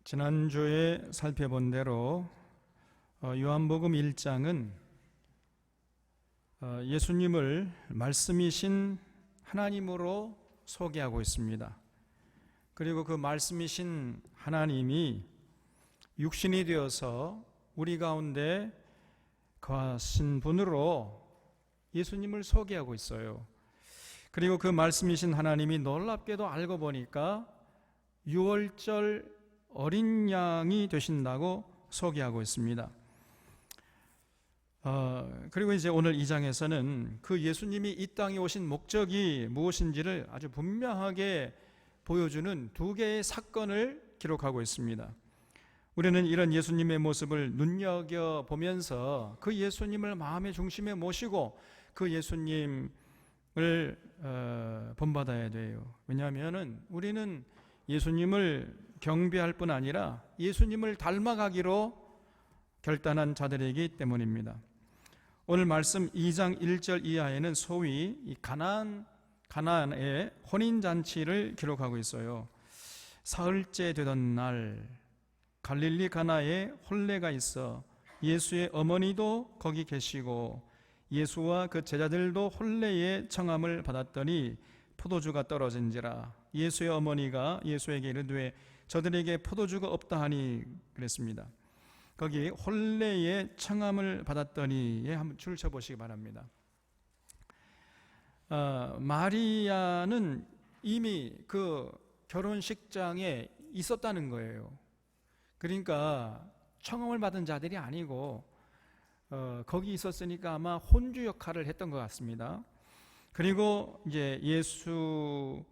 지난주에 살펴본 대로 요한복음 1장은 예수님을 말씀이신 하나님으로 소개하고 있습니다. 그리고 그 말씀이신 하나님이 육신이 되어서 우리 가운데 거하신 분으로 예수님을 소개하고 있어요. 그리고 그 말씀이신 하나님이 놀랍게도 알고 보니까 유월절 어린 양이 되신다고 소개하고 있습니다. 그리고 이제 오늘 2장에서는 그 예수님이 이 땅에 오신 목적이 무엇인지를 아주 분명하게 보여주는 두 개의 사건을 기록하고 있습니다. 우리는 이런 예수님의 모습을 눈여겨보면서 그 예수님을 마음의 중심에 모시고 그 예수님을 본받아야 돼요. 왜냐하면 우리는 예수님을 경배할 뿐 아니라 예수님을 닮아가기로 결단한 자들이기 때문입니다. 오늘 말씀 2장 1절 이하에는 소위 이 가나안의 혼인잔치를 기록하고 있어요. 사흘째 되던 날 갈릴리 가나에 혼례가 있어 예수의 어머니도 거기 계시고 예수와 그 제자들도 혼례의 청함을 받았더니 포도주가 떨어진지라. 예수의 어머니가 예수에게 이르되 저들에게 포도주가 없다 하니 그랬습니다. 거기 혼례의 청함을 받았더니에 한번 줄 쳐보시기 바랍니다. 마리아는 이미 그 결혼식장에 있었다는 거예요. 그러니까 청함을 받은 자들이 아니고 거기 있었으니까 아마 혼주 역할을 했던 것 같습니다. 그리고 이제 예수와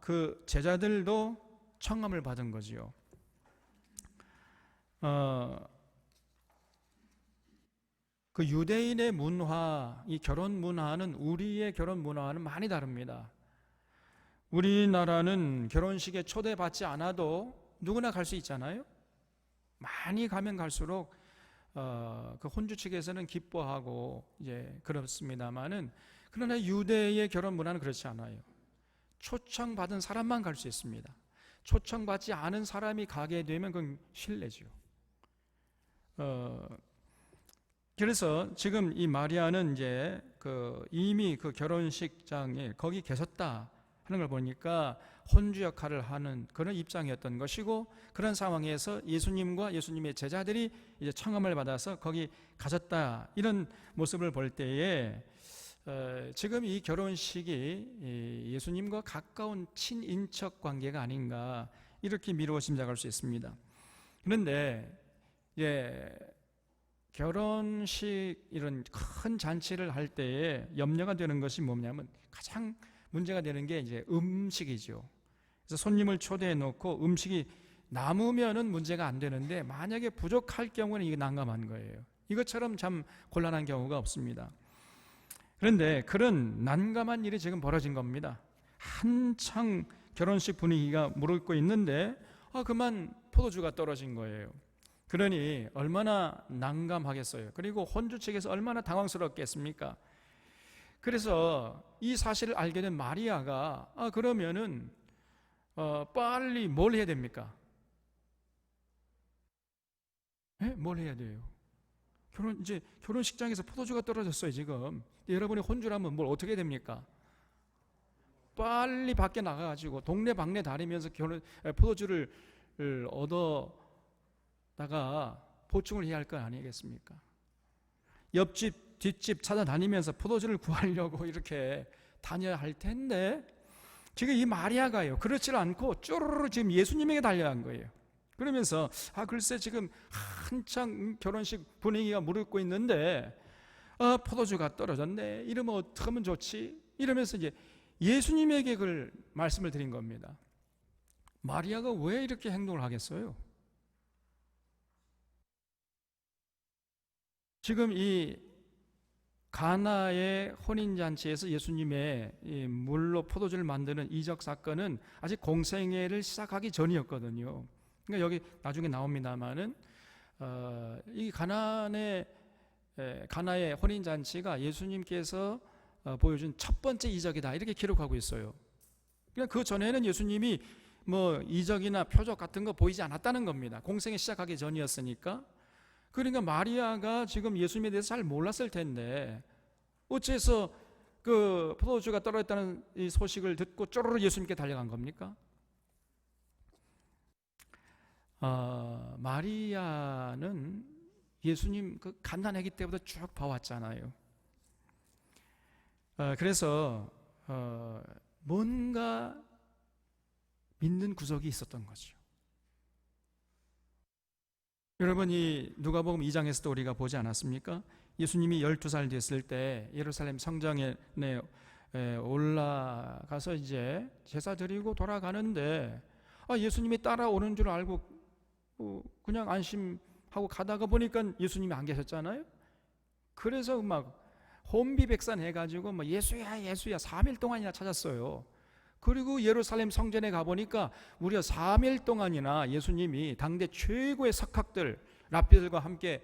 그 제자들도 청함을 받은 거지요. 그 유대인의 문화, 이 결혼 문화는 우리의 결혼 문화와는 많이 다릅니다. 우리나라는 결혼식에 초대받지 않아도 누구나 갈 수 있잖아요. 많이 가면 갈수록 그 혼주 측에서는 기뻐하고 이제 그렇습니다만은, 그러나 유대의 결혼 문화는 그렇지 않아요. 초청받은 사람만 갈 수 있습니다. 초청받지 않은 사람이 가게 되면 그건 실례죠. 그래서 지금 이 마리아는 이제 이미 그 결혼식장에 거기 계셨다 하는 걸 보니까 혼주 역할을 하는 그런 입장이었던 것이고, 그런 상황에서 예수님과 예수님의 제자들이 이제 청함을 받아서 거기 가셨다, 이런 모습을 볼 때에 지금 이 결혼식이 예수님과 가까운 친인척 관계가 아닌가, 이렇게 미루어 짐작할 수 있습니다. 그런데 결혼식 이런 큰 잔치를 할 때에 염려가 되는 것이 뭐냐면, 가장 문제가 되는 게 이제 음식이죠. 그래서 손님을 초대해 놓고 음식이 남으면은 문제가 안 되는데, 만약에 부족할 경우는 이게 난감한 거예요. 이것처럼 참 곤란한 경우가 없습니다. 그런데 그런 난감한 일이 지금 벌어진 겁니다. 한창 결혼식 분위기가 무르익고 있는데 그만 포도주가 떨어진 거예요. 그러니 얼마나 난감하겠어요. 그리고 혼주 측에서 얼마나 당황스럽겠습니까? 그래서 이 사실을 알게 된 마리아가 그러면은 빨리 뭘 해야 됩니까? 뭘 해야 돼요? 이제 결혼식장에서 포도주가 떨어졌어요 지금. 여러분이 혼주라면 뭘 어떻게 됩니까? 빨리 밖에 나가가지고 동네 방네 다니면서 포도주를 얻어다가 보충을 해야 할 거 아니겠습니까? 옆집 뒷집 찾아다니면서 포도주를 구하려고 이렇게 다녀야 할 텐데, 지금 이 마리아가요 그렇지 않고 쪼르르 지금 예수님에게 달려간 거예요. 그러면서 글쎄 지금 한창 결혼식 분위기가 무르익고 있는데 포도주가 떨어졌네, 이러면 어떻게 하면 좋지? 이러면서 이제 예수님에게 그걸 말씀을 드린 겁니다. 마리아가 왜 이렇게 행동을 하겠어요? 지금 이 가나의 혼인잔치에서 예수님의 이 물로 포도주를 만드는 이적 사건은 아직 공생애를 시작하기 전이었거든요. 그러니까 여기 나중에 나옵니다만은 이 가나의 혼인잔치가 예수님께서 보여준 첫 번째 이적이다, 이렇게 기록하고 있어요. 그러니까 그 전에는 예수님이 뭐 이적이나 표적 같은 거 보이지 않았다는 겁니다. 공생이 시작하기 전이었으니까. 그러니까 마리아가 지금 예수님에 대해서 잘 몰랐을 텐데 어째서 그 포도주가 떨어졌다는 이 소식을 듣고 쪼르르 예수님께 달려간 겁니까? 마리아는 예수님 그 갓난아기 때부터 쭉 봐왔잖아요. 그래서 뭔가 믿는 구석이 있었던 거죠. 여러분, 이 누가복음 2장에서도 우리가 보지 않았습니까? 예수님이 12살 됐을 때 예루살렘 성전에 올라가서 이제 제사 드리고 돌아가는데 예수님이 따라오는 줄 알고 그냥 안심하고 가다가 보니까 예수님이 안 계셨잖아요. 그래서 막 혼비백산 해가지고 뭐 예수야 예수야 3일 동안이나 찾았어요. 그리고 예루살렘 성전에 가보니까 무려 3일 동안이나 예수님이 당대 최고의 석학들 랍비들과 함께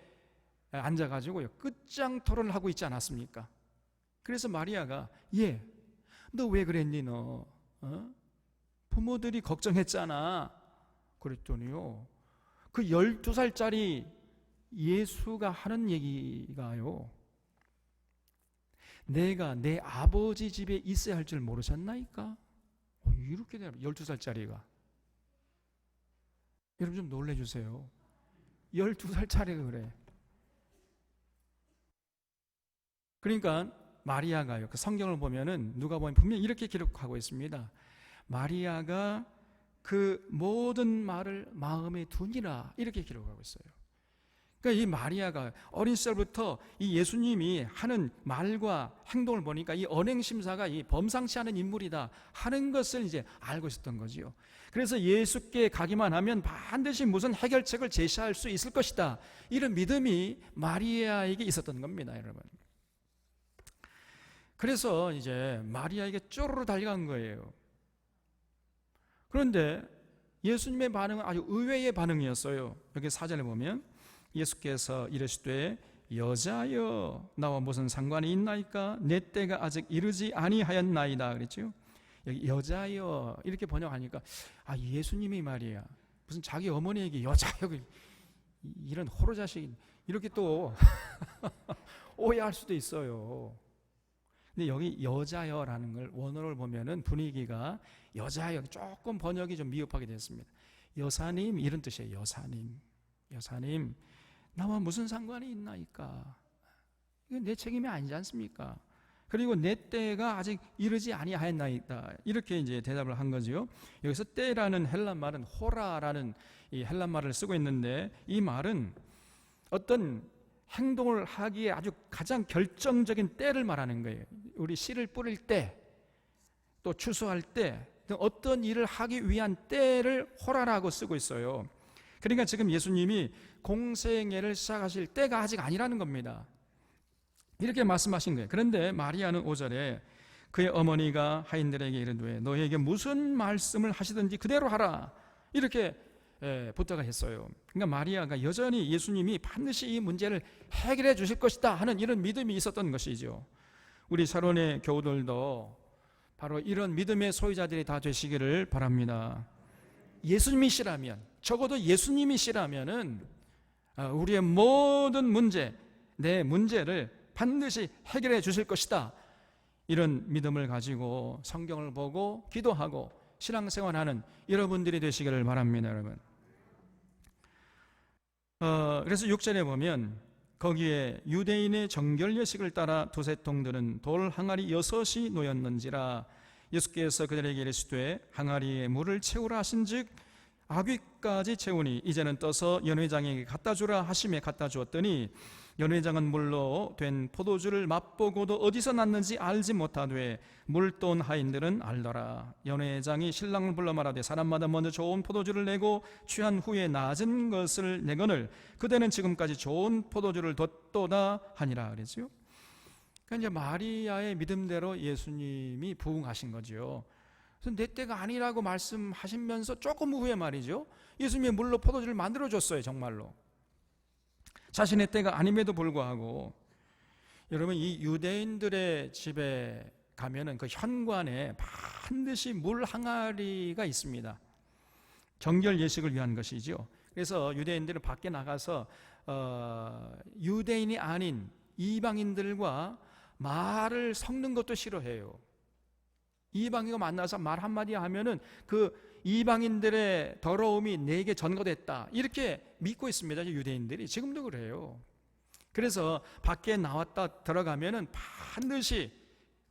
앉아가지고 끝장 토론을 하고 있지 않았습니까? 그래서 마리아가 너 왜 그랬니 너? 부모들이 걱정했잖아. 그랬더니요, 그 12살짜리 예수가 하는 얘기가요, 내가 내 아버지 집에 있어야 할 줄 모르셨나이까? 이렇게 돼요. 12살짜리가. 여러분 좀 놀래주세요. 12살짜리가 그래. 그러니까 마리아가요, 그 성경을 보면은 누가 보면 분명히 이렇게 기록하고 있습니다. 마리아가 그 모든 말을 마음에 두니라, 이렇게 기록하고 있어요. 그러니까 이 마리아가 어린 시절부터 이 예수님이 하는 말과 행동을 보니까 이 언행심사가 이 범상치 않은 인물이다 하는 것을 이제 알고 있었던 거지요. 그래서 예수께 가기만 하면 반드시 무슨 해결책을 제시할 수 있을 것이다, 이런 믿음이 마리아에게 있었던 겁니다, 여러분. 그래서 이제 마리아에게 쪼르르 달려간 거예요. 그런데 예수님의 반응은 아주 의외의 반응이었어요. 여기 4절에 보면 예수께서 이르시되 여자여 나와 무슨 상관이 있나이까? 내 때가 아직 이르지 아니하였나이다 그랬죠. 여기 여자여 이렇게 번역하니까 예수님이 말이야 무슨 자기 어머니에게 여자여, 이런 호로자식 이렇게 또 오해할 수도 있어요. 근데 여기 여자여라는 걸 원어를 보면은 분위기가 여자여, 조금 번역이 좀 미흡하게 됐습니다. 여사님 이런 뜻이에요. 여사님 나와 무슨 상관이 있나이까? 이건 내 책임이 아니지 않습니까? 그리고 내 때가 아직 이르지 아니하였나이다, 이렇게 이제 대답을 한 거죠. 여기서 때라는 헬란 말은 호라라는 이 헬란 말을 쓰고 있는데, 이 말은 어떤 행동을 하기에 아주 가장 결정적인 때를 말하는 거예요. 우리 씨를 뿌릴 때, 또 추수할 때, 어떤 일을 하기 위한 때를 호라라고 쓰고 있어요. 그러니까 지금 예수님이 공생애를 시작하실 때가 아직 아니라는 겁니다. 이렇게 말씀하신 거예요. 그런데 마리아는 5절에 그의 어머니가 하인들에게 이르되 너희에게 무슨 말씀을 하시든지 그대로 하라, 이렇게 부탁을 했어요. 그러니까 마리아가 여전히 예수님이 반드시 이 문제를 해결해 주실 것이다 하는 이런 믿음이 있었던 것이죠. 우리 사론의 교우들도 바로 이런 믿음의 소유자들이 다 되시기를 바랍니다. 예수님이시라면, 적어도 예수님이시라면은 우리의 모든 문제, 내 문제를 반드시 해결해 주실 것이다, 이런 믿음을 가지고 성경을 보고 기도하고 신앙생활하는 여러분들이 되시기를 바랍니다, 여러분. 그래서 6절에 보면 거기에 유대인의 정결 예식을 따라 두세 통들은 돌 항아리 6이 놓였는지라 예수께서 그들에게 이르시되 항아리에 물을 채우라 하신즉 아귀까지 채우니 이제는 떠서 연회장에게 갖다 주라 하심에 갖다 주었더니 연회장은 물로 된 포도주를 맛보고도 어디서 났는지 알지 못하되 물돈 하인들은 알더라. 연회장이 신랑을 불러 말하되 사람마다 먼저 좋은 포도주를 내고 취한 후에 낮은 것을 내거늘 그대는 지금까지 좋은 포도주를 뒀도다 하니라 그랬죠. 그러니까 이제 마리아의 믿음대로 예수님이 부응하신 거죠. 그래서 내 때가 아니라고 말씀하시면서 조금 후에 말이죠, 예수님이 물로 포도주를 만들어줬어요. 정말로 자신의 때가 아님에도 불구하고. 여러분, 이 유대인들의 집에 가면은 그 현관에 반드시 물 항아리가 있습니다. 정결 예식을 위한 것이죠. 그래서 유대인들은 밖에 나가서 유대인이 아닌 이방인들과 말을 섞는 것도 싫어해요. 이방인과 만나서 말 한마디 하면은 그 이방인들의 더러움이 내게 전거됐다, 이렇게 믿고 있습니다. 유대인들이 지금도 그래요. 그래서 밖에 나왔다 들어가면은 반드시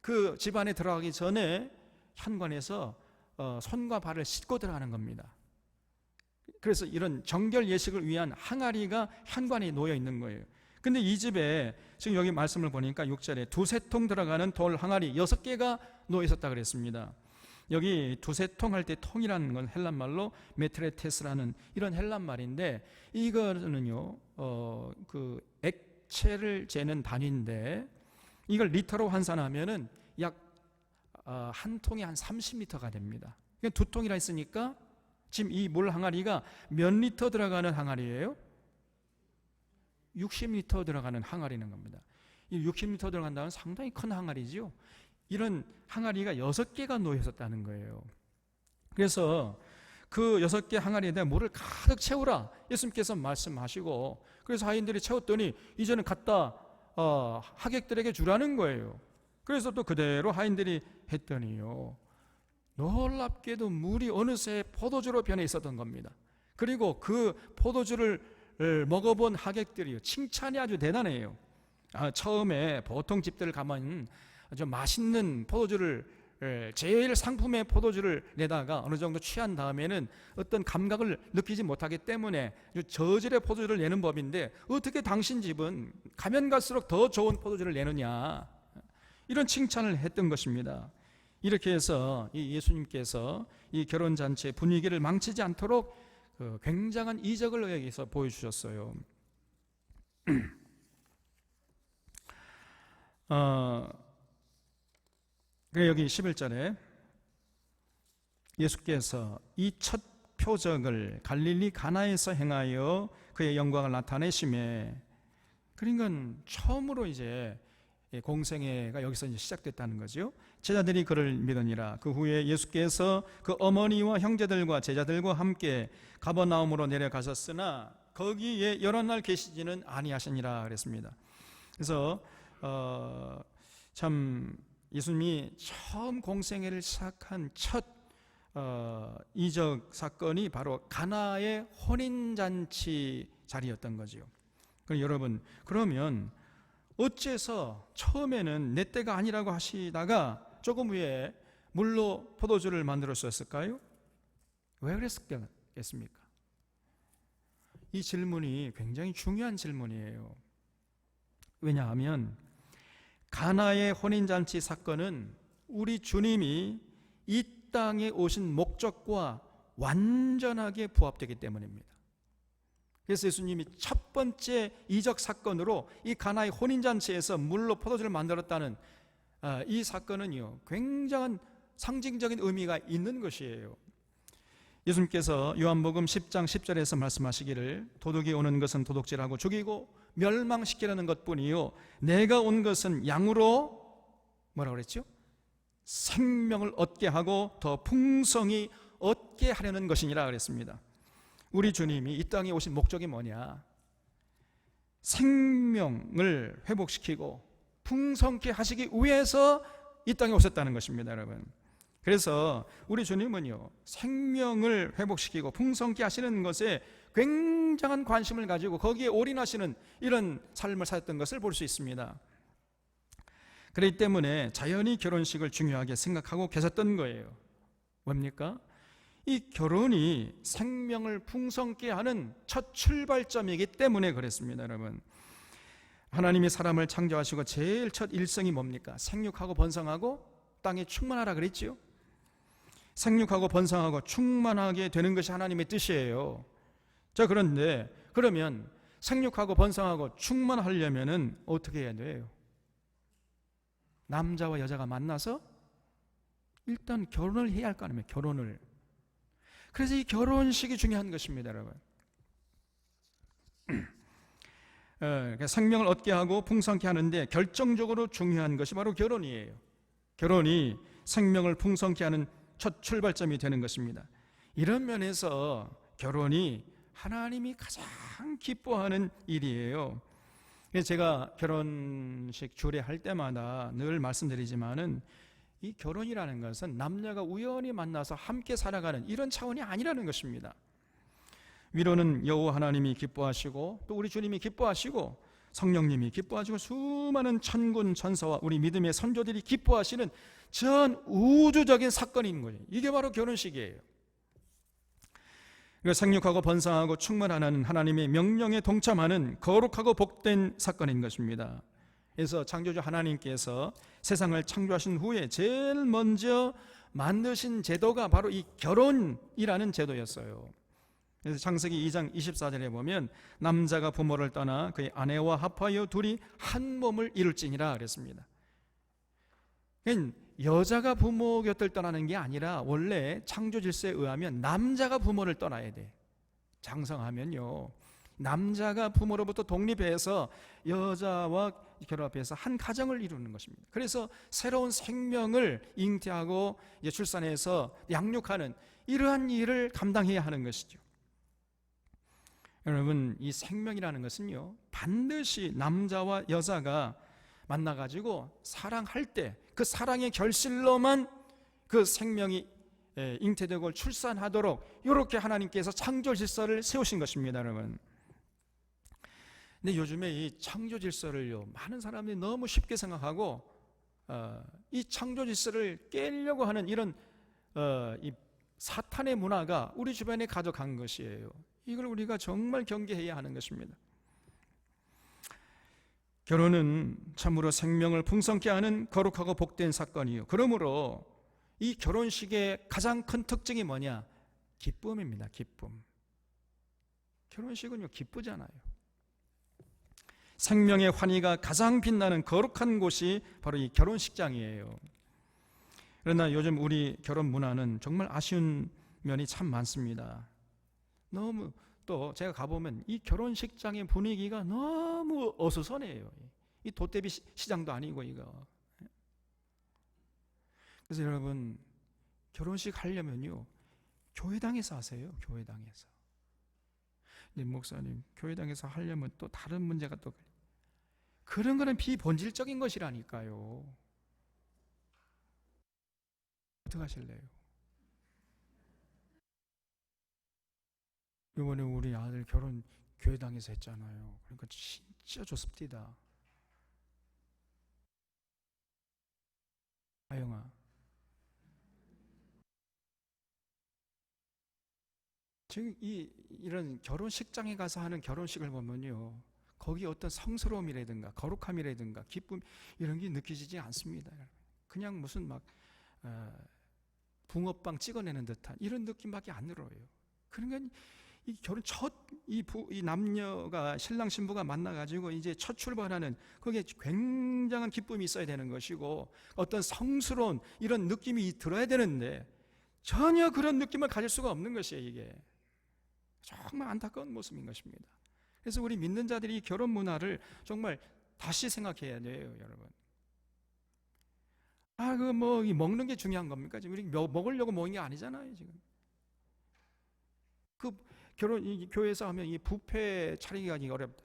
그 집안에 들어가기 전에 현관에서 손과 발을 씻고 들어가는 겁니다. 그래서 이런 정결 예식을 위한 항아리가 현관에 놓여 있는 거예요. 근데 이 집에 지금 여기 말씀을 보니까 6절에 두세 통 들어가는 돌 항아리 6개가 놓여 있었다 그랬습니다. 여기 두세 통 할 때 통이라는 건 헬란 말로 메트레테스라는 이런 헬란 말인데, 이거는요 그 액체를 재는 단위인데, 이걸 리터로 환산하면은 약 한 통이 한 30리터가 됩니다. 그러니까 두 통이라 했으니까 지금 이 물 항아리가 몇 리터 들어가는 항아리예요? 60리터 들어가는 항아리는 겁니다. 이 60리터 들어간다면 상당히 큰 항아리지요. 이런 항아리가 6개가 놓여 있었다는 거예요. 그래서 그 6개 항아리에다 물을 가득 채우라 예수님께서 말씀하시고, 그래서 하인들이 채웠더니 이제는 갖다 하객들에게 주라는 거예요. 그래서 또 그대로 하인들이 했더니요, 놀랍게도 물이 어느새 포도주로 변해 있었던 겁니다. 그리고 그 포도주를 먹어본 하객들이 칭찬이 아주 대단해요. 처음에 보통 집들 가면 아주 맛있는 포도주를, 제일 상품의 포도주를 내다가 어느 정도 취한 다음에는 어떤 감각을 느끼지 못하기 때문에 저질의 포도주를 내는 법인데, 어떻게 당신 집은 가면 갈수록 더 좋은 포도주를 내느냐, 이런 칭찬을 했던 것입니다. 이렇게 해서 이 예수님께서 이 결혼잔치의 분위기를 망치지 않도록 굉장한 이적을 여기서 보여주셨어요. 여기 11절에 예수께서 이 첫 표적을 갈릴리 가나에서 행하여 그의 영광을 나타내심에, 그러니까 처음으로 이제 공생애가 여기서 이제 시작됐다는 거죠. 제자들이 그를 믿으니라. 그 후에 예수께서 그 어머니와 형제들과 제자들과 함께 가버나움으로 내려가셨으나 거기에 여러 날 계시지는 아니하시니라 그랬습니다. 그래서 참 예수님이 처음 공생애를 시작한 첫 이적 사건이 바로 가나의 혼인잔치 자리였던 거죠. 그럼 여러분, 그러면 어째서 처음에는 내 때가 아니라고 하시다가 조금 후에 물로 포도주를 만들었을까요? 왜 그랬겠습니까? 이 질문이 굉장히 중요한 질문이에요. 왜냐하면 가나의 혼인잔치 사건은 우리 주님이 이 땅에 오신 목적과 완전하게 부합되기 때문입니다. 그래서 예수님이 첫 번째 이적 사건으로 이 가나의 혼인잔치에서 물로 포도주를 만들었다는 이 사건은요, 굉장한 상징적인 의미가 있는 것이에요. 예수님께서 요한복음 10장 10절에서 말씀하시기를 도둑이 오는 것은 도둑질하고 죽이고 멸망시키려는 것뿐이요 내가 온 것은 양으로 뭐라고 그랬죠? 생명을 얻게 하고 더 풍성히 얻게 하려는 것이니라 그랬습니다. 우리 주님이 이 땅에 오신 목적이 뭐냐? 생명을 회복시키고 풍성케 하시기 위해서 이 땅에 오셨다는 것입니다, 여러분. 그래서 우리 주님은요, 생명을 회복시키고 풍성케 하시는 것에 굉장한 관심을 가지고 거기에 올인하시는 이런 삶을 사셨던 것을 볼 수 있습니다. 그렇기 때문에 자연히 결혼식을 중요하게 생각하고 계셨던 거예요. 뭡니까? 이 결혼이 생명을 풍성케 하는 첫 출발점이기 때문에 그랬습니다, 여러분. 하나님이 사람을 창조하시고 제일 첫 일성이 뭡니까? 생육하고 번성하고 땅에 충만하라 그랬지요. 생육하고 번성하고 충만하게 되는 것이 하나님의 뜻이에요. 자, 그런데 그러면 생육하고 번성하고 충만하려면은 어떻게 해야 돼요? 남자와 여자가 만나서 일단 결혼을 해야 할 거 아닙니까? 결혼을. 그래서 이 결혼식이 중요한 것입니다, 여러분. 생명을 얻게 하고 풍성케 하는데 결정적으로 중요한 것이 바로 결혼이에요. 결혼이 생명을 풍성케 하는 첫 출발점이 되는 것입니다. 이런 면에서 결혼이 하나님이 가장 기뻐하는 일이에요. 제가 결혼식 주례할 때마다 늘 말씀드리지만은 이 결혼이라는 것은 남녀가 우연히 만나서 함께 살아가는 이런 차원이 아니라는 것입니다. 위로는 여호와 하나님이 기뻐하시고 또 우리 주님이 기뻐하시고 성령님이 기뻐하시고 수많은 천군 천사와 우리 믿음의 선조들이 기뻐하시는 전 우주적인 사건인 거예요. 이게 바로 결혼식이에요. 생육하고 번성하고 충만하는 하나님의 명령에 동참하는 거룩하고 복된 사건인 것입니다. 그래서 창조주 하나님께서 세상을 창조하신 후에 제일 먼저 만드신 제도가 바로 이 결혼이라는 제도였어요. 그래서 창세기 2장 24절에 보면 남자가 부모를 떠나 그의 아내와 합하여 둘이 한 몸을 이룰지니라 그랬습니다. 여자가 부모 곁을 떠나는 게 아니라 원래 창조 질서에 의하면 남자가 부모를 떠나야 돼. 장성하면요, 남자가 부모로부터 독립해서 여자와 결합해서 한 가정을 이루는 것입니다. 그래서 새로운 생명을 잉태하고 출산해서 양육하는 이러한 일을 감당해야 하는 것이죠. 여러분, 이 생명이라는 것은요, 반드시 남자와 여자가 만나가지고 사랑할 때 그 사랑의 결실로만 그 생명이 잉태되고 출산하도록 이렇게 하나님께서 창조 질서를 세우신 것입니다, 여러분. 근데 요즘에 이 창조 질서를요, 많은 사람들이 너무 쉽게 생각하고 이 창조 질서를 깨려고 하는 이런 이 사탄의 문화가 우리 주변에 가득한 것이에요. 이걸 우리가 정말 경계해야 하는 것입니다. 결혼은 참으로 생명을 풍성케 하는 거룩하고 복된 사건이요, 그러므로 이 결혼식의 가장 큰 특징이 뭐냐? 기쁨입니다. 기쁨. 결혼식은요, 기쁘잖아요. 생명의 환희가 가장 빛나는 거룩한 곳이 바로 이 결혼식장이에요. 그러나 요즘 우리 결혼 문화는 정말 아쉬운 면이 참 많습니다. 너무, 또 제가 가보면 이 결혼식장의 분위기가 너무 어수선해요. 이 도떼비 시장도 아니고 이거. 그래서 여러분, 결혼식 하려면요, 교회당에서 하세요. 교회당에서. 근데 목사님, 교회당에서 하려면 또 다른 문제가 또, 그런 거는 비본질적인 것이라니까요. 어떻게 하실래요? 이번에 우리 아들 결혼 교회당에서 했잖아요. 그러니까 진짜 좋습니다. 아영아, 지금 이런 결혼식장에 가서 하는 결혼식을 보면요, 거기 어떤 성스러움이라든가 거룩함이라든가 기쁨 이런 게 느껴지지 않습니다. 그냥 무슨 막 붕어빵 찍어내는 듯한 이런 느낌밖에 안 들어요. 그러니까 이 결혼 이 남녀가 신랑 신부가 만나가지고 이제 첫 출발하는 거기에 굉장한 기쁨이 있어야 되는 것이고 어떤 성스러운 이런 느낌이 들어야 되는데 전혀 그런 느낌을 가질 수가 없는 것이에요. 이게 정말 안타까운 모습인 것입니다. 그래서 우리 믿는 자들이 결혼 문화를 정말 다시 생각해야 돼요, 여러분. 먹는 게 중요한 겁니까? 지금 우리 먹으려고 먹는 게 아니잖아요, 지금. 교회에서 하면 이 뷔페 차리기가 어렵다.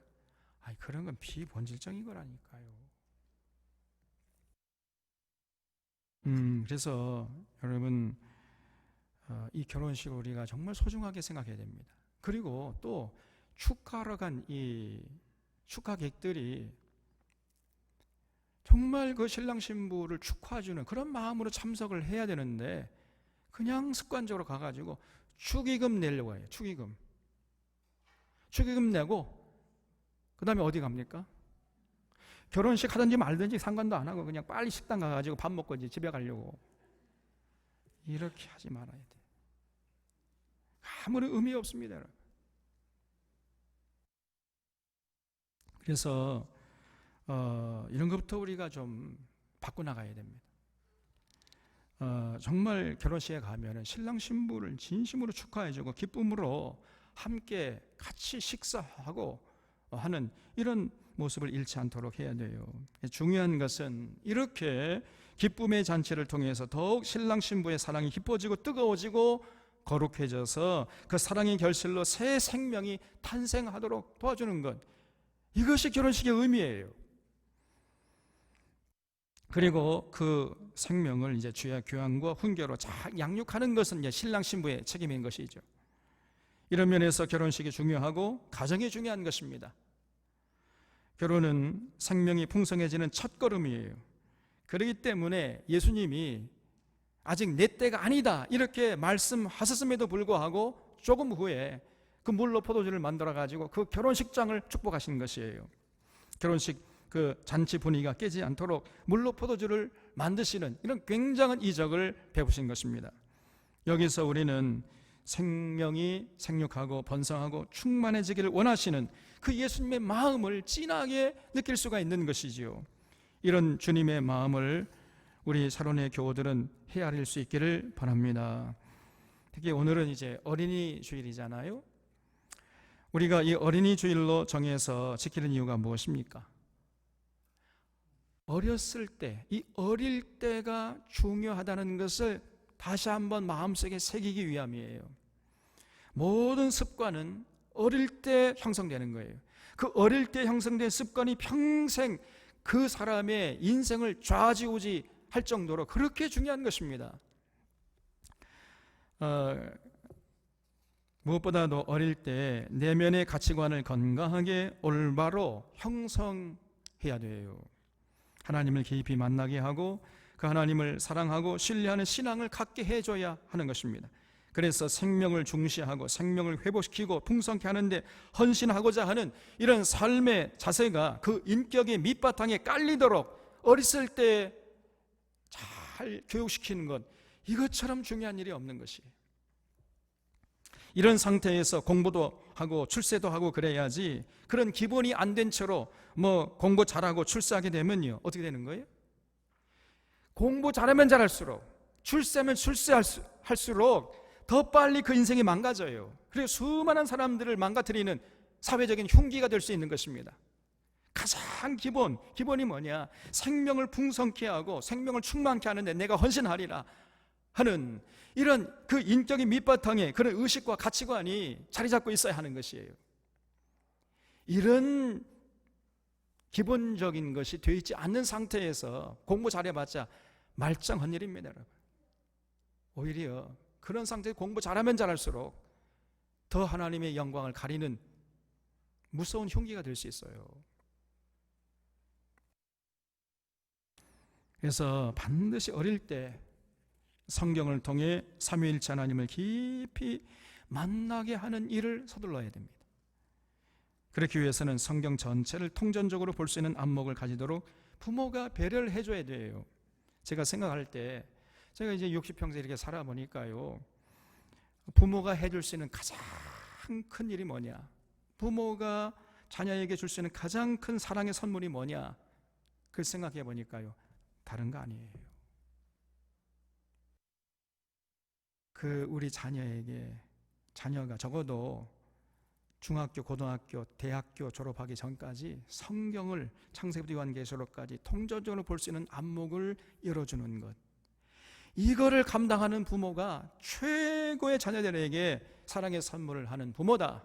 그런 건 비본질적인 거라니까요. 그래서 여러분, 이 결혼식을 우리가 정말 소중하게 생각해야 됩니다. 그리고 또 축하하러 간 이 축하객들이 정말 그 신랑 신부를 축하해주는 그런 마음으로 참석을 해야 되는데 그냥 습관적으로 가가지고 축의금 내려고 해요. 축의금 내고 그 다음에 어디 갑니까? 결혼식 하든지 말든지 상관도 안 하고 그냥 빨리 식당 가가지고 밥 먹고 이제 집에 가려고. 이렇게 하지 말아야 돼. 아무런 의미 없습니다, 여러분. 그래서 이런 것부터 우리가 좀 바꿔나가야 됩니다. 정말 결혼식에 가면 신랑 신부를 진심으로 축하해주고 기쁨으로 함께 같이 식사하고 하는 이런 모습을 잃지 않도록 해야 돼요. 중요한 것은 이렇게 기쁨의 잔치를 통해서 더욱 신랑 신부의 사랑이 깊어지고 뜨거워지고 거룩해져서 그 사랑의 결실로 새 생명이 탄생하도록 도와주는 것, 이것이 결혼식의 의미예요. 그리고 그 생명을 이제 주야 교환과 훈계로 잘 양육하는 것은 이제 신랑 신부의 책임인 것이죠. 이런 면에서 결혼식이 중요하고 가정이 중요한 것입니다. 결혼은 생명이 풍성해지는 첫걸음이에요. 그렇기 때문에 예수님이 아직 내 때가 아니다 이렇게 말씀하셨음에도 불구하고 조금 후에 그 물로 포도주를 만들어 가지고 그 결혼식장을 축복하신 것이에요. 결혼식 그 잔치 분위기가 깨지 않도록 물로 포도주를 만드시는 이런 굉장한 이적을 베푸신 것입니다. 여기서 우리는 생명이 생육하고 번성하고 충만해지기를 원하시는 그 예수님의 마음을 진하게 느낄 수가 있는 것이지요. 이런 주님의 마음을 우리 사론의 교우들은 헤아릴 수 있기를 바랍니다. 특히 오늘은 이제 어린이 주일이잖아요. 우리가 이 어린이 주일로 정해서 지키는 이유가 무엇입니까? 어렸을 때, 이 어릴 때가 중요하다는 것을 다시 한번 마음속에 새기기 위함이에요. 모든 습관은 어릴 때 형성되는 거예요. 그 어릴 때 형성된 습관이 평생 그 사람의 인생을 좌지우지할 정도로 그렇게 중요한 것입니다. 무엇보다도 어릴 때 내면의 가치관을 건강하게 올바로 형성해야 돼요. 하나님을 깊이 만나게 하고 그 하나님을 사랑하고 신뢰하는 신앙을 갖게 해줘야 하는 것입니다. 그래서 생명을 중시하고 생명을 회복시키고 풍성케 하는데 헌신하고자 하는 이런 삶의 자세가 그 인격의 밑바탕에 깔리도록 어렸을 때 잘 교육시키는 것, 이것처럼 중요한 일이 없는 것이에요. 이런 상태에서 공부도 하고 출세도 하고 그래야지, 그런 기본이 안 된 채로 뭐 공부 잘하고 출세하게 되면요 어떻게 되는 거예요? 공부 잘하면 잘할수록, 출세하면 출세할수록 더 빨리 그 인생이 망가져요. 그리고 수많은 사람들을 망가뜨리는 사회적인 흉기가 될 수 있는 것입니다. 가장 기본이 뭐냐? 생명을 풍성케 하고 생명을 충만케 하는데 내가 헌신하리라 하는 이런 그 인격의 밑바탕에 그런 의식과 가치관이 자리 잡고 있어야 하는 것이에요. 이런 기본적인 것이 되어 있지 않는 상태에서 공부 잘해봤자 말짱한 일입니다, 여러분. 오히려 그런 상태에서 공부 잘하면 잘할수록 더 하나님의 영광을 가리는 무서운 흉기가 될 수 있어요. 그래서 반드시 어릴 때 성경을 통해 삼위일체 하나님을 깊이 만나게 하는 일을 서둘러야 됩니다. 그렇기 위해서는 성경 전체를 통전적으로 볼 수 있는 안목을 가지도록 부모가 배려를 해줘야 돼요. 제가 생각할 때, 제가 이제 60평생 이렇게 살아보니까요, 부모가 해줄 수 있는 가장 큰 일이 뭐냐, 부모가 자녀에게 줄 수 있는 가장 큰 사랑의 선물이 뭐냐, 그걸 생각해 보니까요, 다른 거 아니에요. 그 우리 자녀가 적어도 중학교, 고등학교, 대학교 졸업하기 전까지 성경을 창세기부터 요한계시록까지 통전적으로 볼 수 있는 안목을 열어주는 것, 이거를 감당하는 부모가 최고의 자녀들에게 사랑의 선물을 하는 부모다,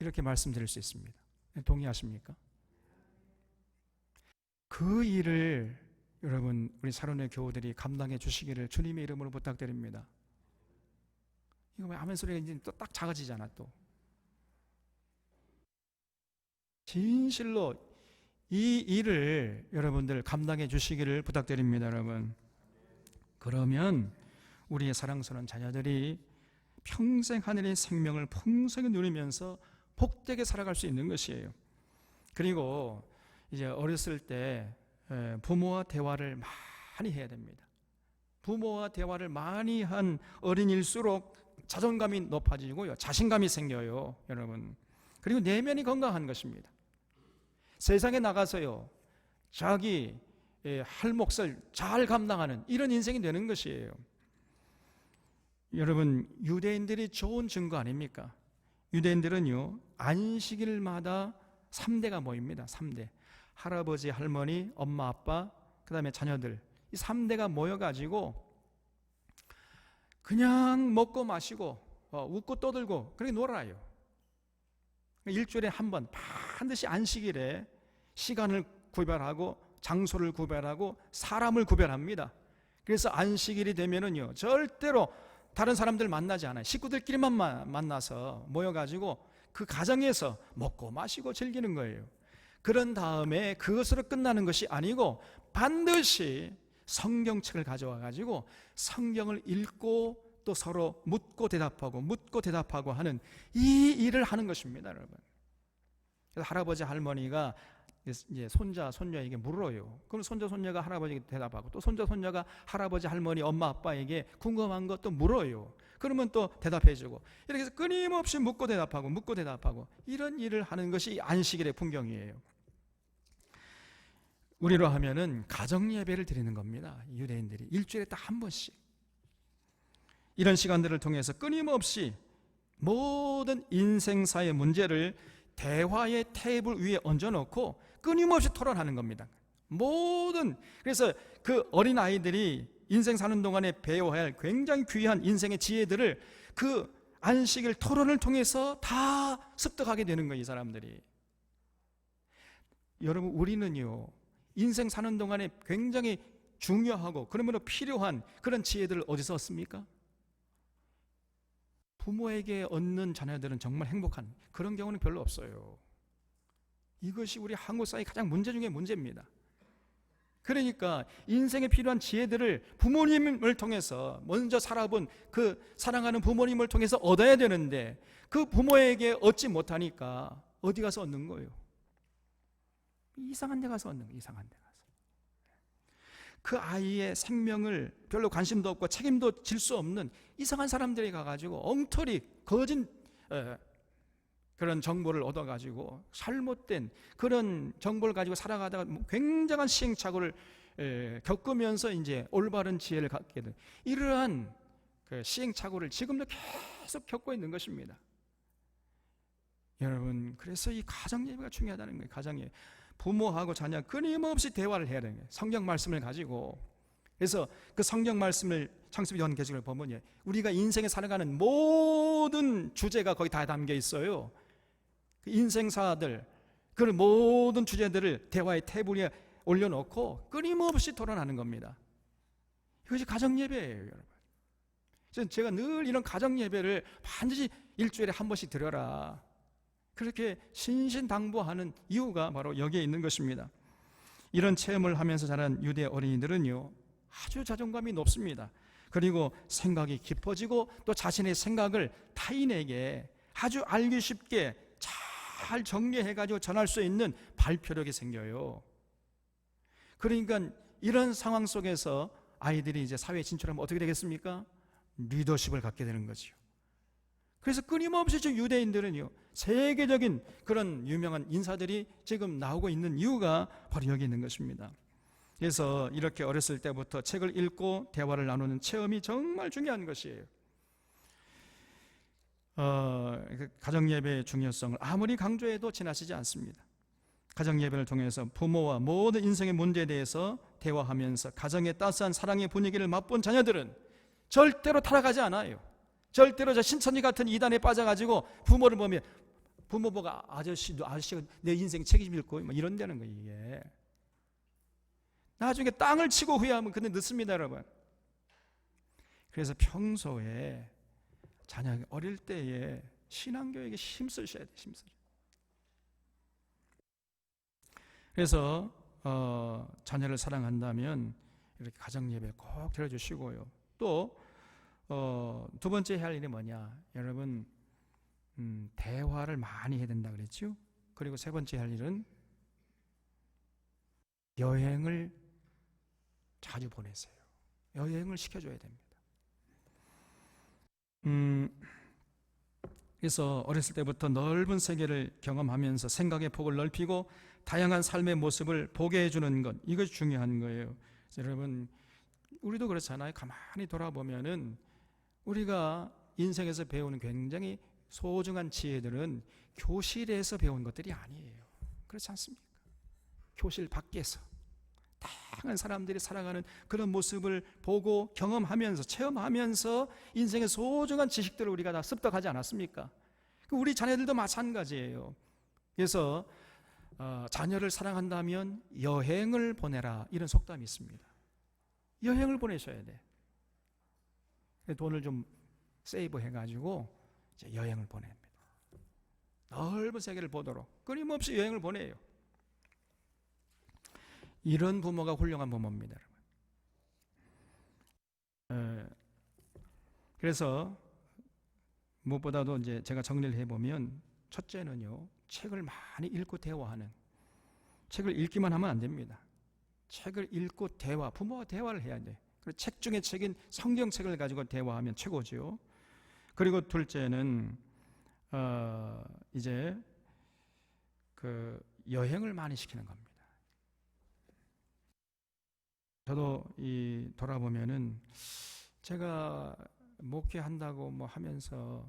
이렇게 말씀드릴 수 있습니다. 동의하십니까? 그 일을 여러분, 우리 사론의 교우들이 감당해 주시기를 주님의 이름으로 부탁드립니다. 이거 왜 아멘 소리가 이제 또 딱 작아지잖아. 또 진실로 이 일을 여러분들 감당해 주시기를 부탁드립니다, 여러분. 그러면 우리의 사랑스러운 자녀들이 평생 하늘의 생명을 풍성히 누리면서 복되게 살아갈 수 있는 것이에요. 그리고 이제 어렸을 때 부모와 대화를 많이 해야 됩니다. 부모와 대화를 많이 한 어린일수록 자존감이 높아지고요, 자신감이 생겨요, 여러분. 그리고 내면이 건강한 것입니다. 세상에 나가서요, 자기 할 몫을 잘 감당하는 이런 인생이 되는 것이에요. 여러분, 유대인들이 좋은 증거 아닙니까? 유대인들은요, 안식일마다 3대가 모입니다. 3대. 할아버지, 할머니, 엄마, 아빠, 그 다음에 자녀들, 이 3대가 모여가지고 그냥 먹고 마시고 웃고 떠들고 그렇게 놀아요. 일주일에 한 번 반드시 안식일에 시간을 구별하고 장소를 구별하고 사람을 구별합니다. 그래서 안식일이 되면은요 절대로 다른 사람들 만나지 않아요. 식구들끼리만 만나서 모여가지고 그 가정에서 먹고 마시고 즐기는 거예요. 그런 다음에 그것으로 끝나는 것이 아니고 반드시 성경책을 가져와 가지고 성경을 읽고 또 서로 묻고 대답하고 하는 이 일을 하는 것입니다, 여러분. 그래서 할아버지 할머니가 이제 손자 손녀에게 물어요. 그럼 손자 손녀가 할아버지에게 대답하고 또 손자 손녀가 할아버지 할머니 엄마 아빠에게 궁금한 것도 물어요. 그러면 또 대답해주고 이렇게 해서 끊임없이 묻고 대답하고 이런 일을 하는 것이 안식일의 풍경이에요. 우리로 하면은 가정 예배를 드리는 겁니다. 유대인들이 일주일에 딱 한 번씩 이런 시간들을 통해서 끊임없이 모든 인생사의 문제를 대화의 테이블 위에 얹어놓고 끊임없이 토론하는 겁니다. 그래서 그 어린 아이들이 인생 사는 동안에 배워야 할 굉장히 귀한 인생의 지혜들을 그 안식일 토론을 통해서 다 습득하게 되는 거예요, 이 사람들이. 여러분, 우리는요 인생 사는 동안에 굉장히 중요하고 그러므로 필요한 그런 지혜들을 어디서 얻습니까? 부모에게 얻는 자녀들은 정말 행복한 그런 경우는 별로 없어요. 이것이 우리 한국 사회의 가장 문제 중에 문제입니다. 그러니까 인생에 필요한 지혜들을 부모님을 통해서 먼저 살아본 그 사랑하는 부모님을 통해서 얻어야 되는데 그 부모에게 얻지 못하니까 어디 가서 얻는 거예요? 이상한 데 가서 얻는 거예요. 이상한 데 가서. 그 아이의 생명을 별로 관심도 없고 책임도 질 수 없는 이상한 사람들이 가가지고 엉터리 거짓 그런 정보를 얻어가지고 잘못된 그런 정보를 가지고 살아가다가 굉장한 시행착오를 겪으면서 이제 올바른 지혜를 갖게 된 이러한 그 시행착오를 지금도 계속 겪고 있는 것입니다. 여러분, 그래서 이 가정예배가 중요하다는 거예요. 가정예배. 부모하고 자녀 끊임없이 대화를 해야 되는 거예요. 성경 말씀을 가지고. 그래서 그 성경 말씀을 창세기 요한계시록을 보면 우리가 인생에 살아가는 모든 주제가 거기 다 담겨 있어요. 그 인생사들, 그 모든 주제들을 대화의 테이블 위에 올려놓고 끊임없이 토론하는 겁니다. 이것이 가정예배예요, 여러분. 그래서 제가 늘 이런 가정예배를 반드시 일주일에 한 번씩 드려라, 그렇게 신신당부하는 이유가 바로 여기에 있는 것입니다. 이런 체험을 하면서 자란 유대 어린이들은요 아주 자존감이 높습니다. 그리고 생각이 깊어지고 또 자신의 생각을 타인에게 아주 알기 쉽게 잘 정리해가지고 전할 수 있는 발표력이 생겨요. 그러니까 이런 상황 속에서 아이들이 이제 사회에 진출하면 어떻게 되겠습니까? 리더십을 갖게 되는 거죠. 그래서 끊임없이 지금 유대인들은요 세계적인 그런 유명한 인사들이 지금 나오고 있는 이유가 바로 여기 있는 것입니다. 그래서 이렇게 어렸을 때부터 책을 읽고 대화를 나누는 체험이 정말 중요한 것이에요. 가정예배의 중요성을 아무리 강조해도 지나치지 않습니다. 가정예배를 통해서 부모와 모든 인생의 문제에 대해서 대화하면서 가정의 따스한 사랑의 분위기를 맛본 자녀들은 절대로 타락하지 않아요. 절대로 저 신천지 같은 이단에 빠져가지고 부모를 보면 부모 보고 아저씨가 내 인생 책임질 거예요 뭐 이런다는 거예요. 이게 나중에 땅을 치고 후회하면 근데 늦습니다, 여러분. 그래서 평소에 자녀 어릴 때에 신앙교육에 힘쓰셔야 돼요. 힘쓰셔야 돼요. 그래서 자녀를 사랑한다면 이렇게 가정예배 꼭 들어주시고요. 또 두 번째 해야 할 일이 뭐냐, 여러분, 대화를 많이 해야 된다 그랬죠. 그리고 세 번째 할 일은 여행을 자주 보내세요. 여행을 시켜줘야 됩니다. 그래서 어렸을 때부터 넓은 세계를 경험하면서 생각의 폭을 넓히고 다양한 삶의 모습을 보게 해주는 것, 이것이 중요한 거예요. 여러분, 우리도 그렇잖아요. 가만히 돌아보면은 우리가 인생에서 배우는 굉장히 소중한 지혜들은 교실에서 배운 것들이 아니에요. 그렇지 않습니까? 교실 밖에서 다양한 사람들이 살아가는 그런 모습을 보고 경험하면서 체험하면서 인생의 소중한 지식들을 우리가 다 습득하지 않았습니까? 우리 자녀들도 마찬가지예요. 그래서 자녀를 사랑한다면 여행을 보내라, 이런 속담이 있습니다. 여행을 보내셔야 돼. 돈을 좀 세이브 해가지고 이제 여행을 보냅니다. 넓은 세계를 보도록 끊임없이 여행을 보내요. 이런 부모가 훌륭한 부모입니다, 여러분. 그래서 무엇보다도 이제 제가 정리를 해보면, 첫째는요, 책을 많이 읽고 대화하는, 책을 읽기만 하면 안 됩니다. 책을 읽고 부모와 대화를 해야 돼. 그리고 책 중에 책인 성경책을 가지고 대화하면 최고죠. 그리고 둘째는 이제 그 여행을 많이 시키는 겁니다. 저도 돌아보면은 제가 목회한다고 뭐 하면서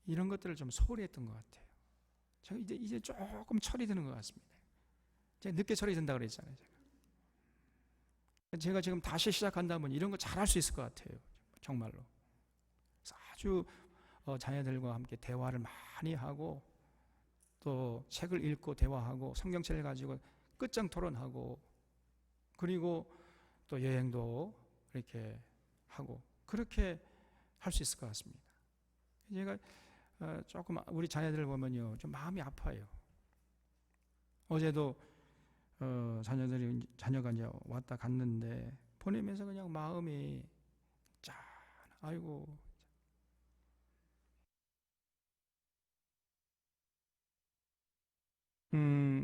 이런 것들을 좀 소홀히 했던 것 같아요. 제가 이제 조금 철이 드는 것 같습니다. 제가 늦게 철이 든다 그랬잖아요. 제가 지금 다시 시작한다면 이런 거 잘할 수 있을 것 같아요. 정말로. 그래서 아주 자녀들과 함께 대화를 많이 하고, 또 책을 읽고 대화하고, 성경책을 가지고 끝장 토론하고, 그리고 또 여행도 이렇게 하고, 그렇게 할 수 있을 것 같습니다. 제가 조금 우리 자녀들을 보면요, 좀 마음이 아파요. 어제도 자녀가 이제 왔다 갔는데 보내면서 그냥 마음이 아이고.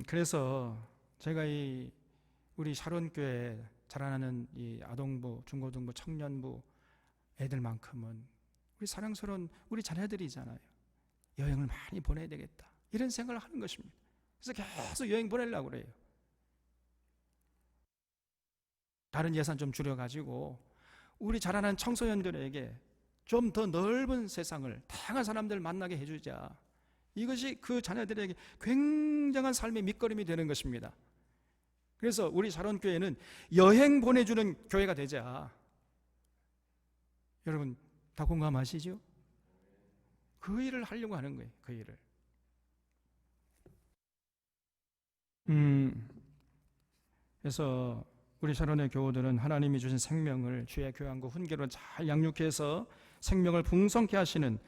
그래서 제가 우리 샤론교회 자라나는 이 아동부, 중고등부, 청년부 애들만큼은 우리 사랑스러운 우리 자녀들이잖아요. 여행을 많이 보내야 되겠다, 이런 생각을 하는 것입니다. 그래서 계속 여행 보내려고 그래요. 다른 예산 좀 줄여가지고 우리 자라는 청소년들에게 좀 더 넓은 세상을, 다양한 사람들을 만나게 해주자. 이것이 그 자녀들에게 굉장한 삶의 밑거름이 되는 것입니다. 그래서 우리 샤론교회는 여행 보내주는 교회가 되자. 여러분 다 공감하시죠? 그 일을 하려고 하는 거예요. 그 일을. 그래서 우리 샤론의 교우들은 하나님이 주신 생명을 주의 교양과 훈계로 잘 양육해서 생명을 풍성케 하시는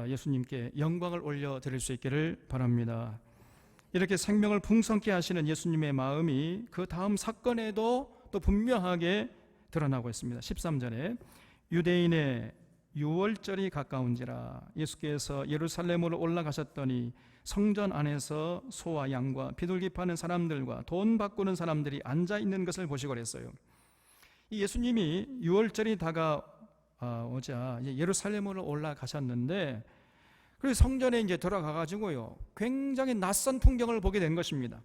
예수님께 영광을 올려드릴 수 있기를 바랍니다. 이렇게 생명을 풍성케 하시는 예수님의 마음이 그 다음 사건에도 또 분명하게 드러나고 있습니다. 13절에 유대인의 유월절이 가까운지라 예수께서 예루살렘으로 올라가셨더니 성전 안에서 소와 양과 비둘기 파는 사람들과 돈 바꾸는 사람들이 앉아 있는 것을 보시고 그랬어요. 이 예수님이 유월절이 다가오자 예루살렘으로 올라가셨는데, 그래서 성전에 이제 들어가 가지고요, 굉장히 낯선 풍경을 보게 된 것입니다.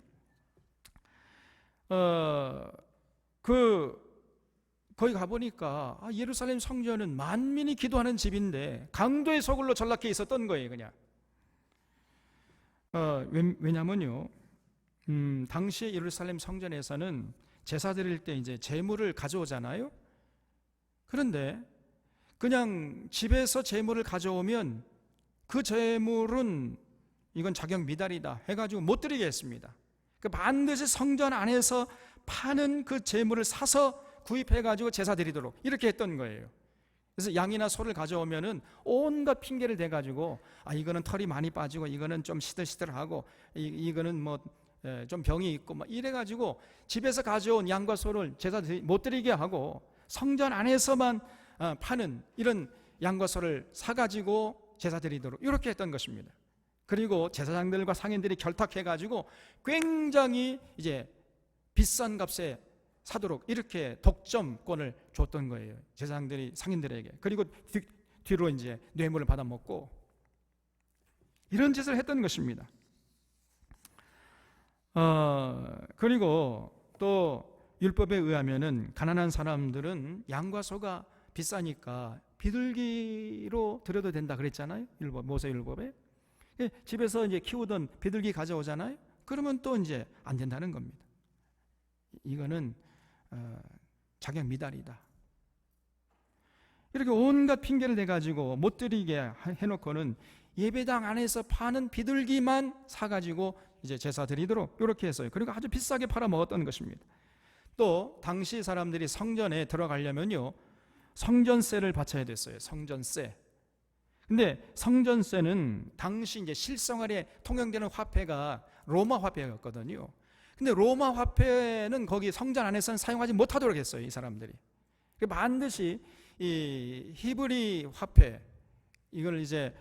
거기 가보니까 예루살렘 성전은 만민이 기도하는 집인데 강도의 소굴로 전락해 있었던 거예요. 그냥 왜냐면요, 당시에 예루살렘 성전에서는 제사 드릴 때 이제 제물을 가져오잖아요. 그런데 그냥 집에서 제물을 가져오면 그 제물은 이건 자격 미달이다 해가지고 못 드리게 했습니다. 반드시 성전 안에서 파는 그 제물을 사서 구입해가지고 제사 드리도록 이렇게 했던 거예요. 그래서 양이나 소를 가져오면은 온갖 핑계를 대가지고 이거는 털이 많이 빠지고 이거는 좀 시들시들하고 이거는 뭐 좀 병이 있고 막 이래가지고 집에서 가져온 양과 소를 제사 못 드리게 하고 성전 안에서만 파는 이런 양과 소를 사가지고 제사 드리도록 이렇게 했던 것입니다. 그리고 제사장들과 상인들이 결탁해가지고 굉장히 이제 비싼 값에 사도록 이렇게 독점권을 줬던 거예요. 제사장들이 상인들에게. 그리고 뒤로 이제 뇌물을 받아 먹고 이런 짓을 했던 것입니다. 그리고 또 율법에 의하면은 가난한 사람들은 양과 소가 비싸니까 비둘기로 드려도 된다 그랬잖아요. 모세 율법에. 집에서 이제 키우던 비둘기 가져오잖아요. 그러면 또 이제 안 된다는 겁니다. 이거는 자격 미달이다. 이렇게 온갖 핑계를 대가지고 못 드리게 해놓고는 예배당 안에서 파는 비둘기만 사가지고 이제 제사 드리도록 이렇게 했어요. 그리고 아주 비싸게 팔아 먹었던 것입니다. 또 당시 사람들이 성전에 들어가려면요, 성전세를 바쳐야 됐어요. 성전세. 근데 성전세는 당시 이제 실생활에 통용되는 화폐가 로마 화폐였거든요. 근데 로마 화폐는 거기 성전 안에서는 사용하지 못하도록 했어요, 이 사람들이. 반드시 이 히브리 화폐, 이걸 이제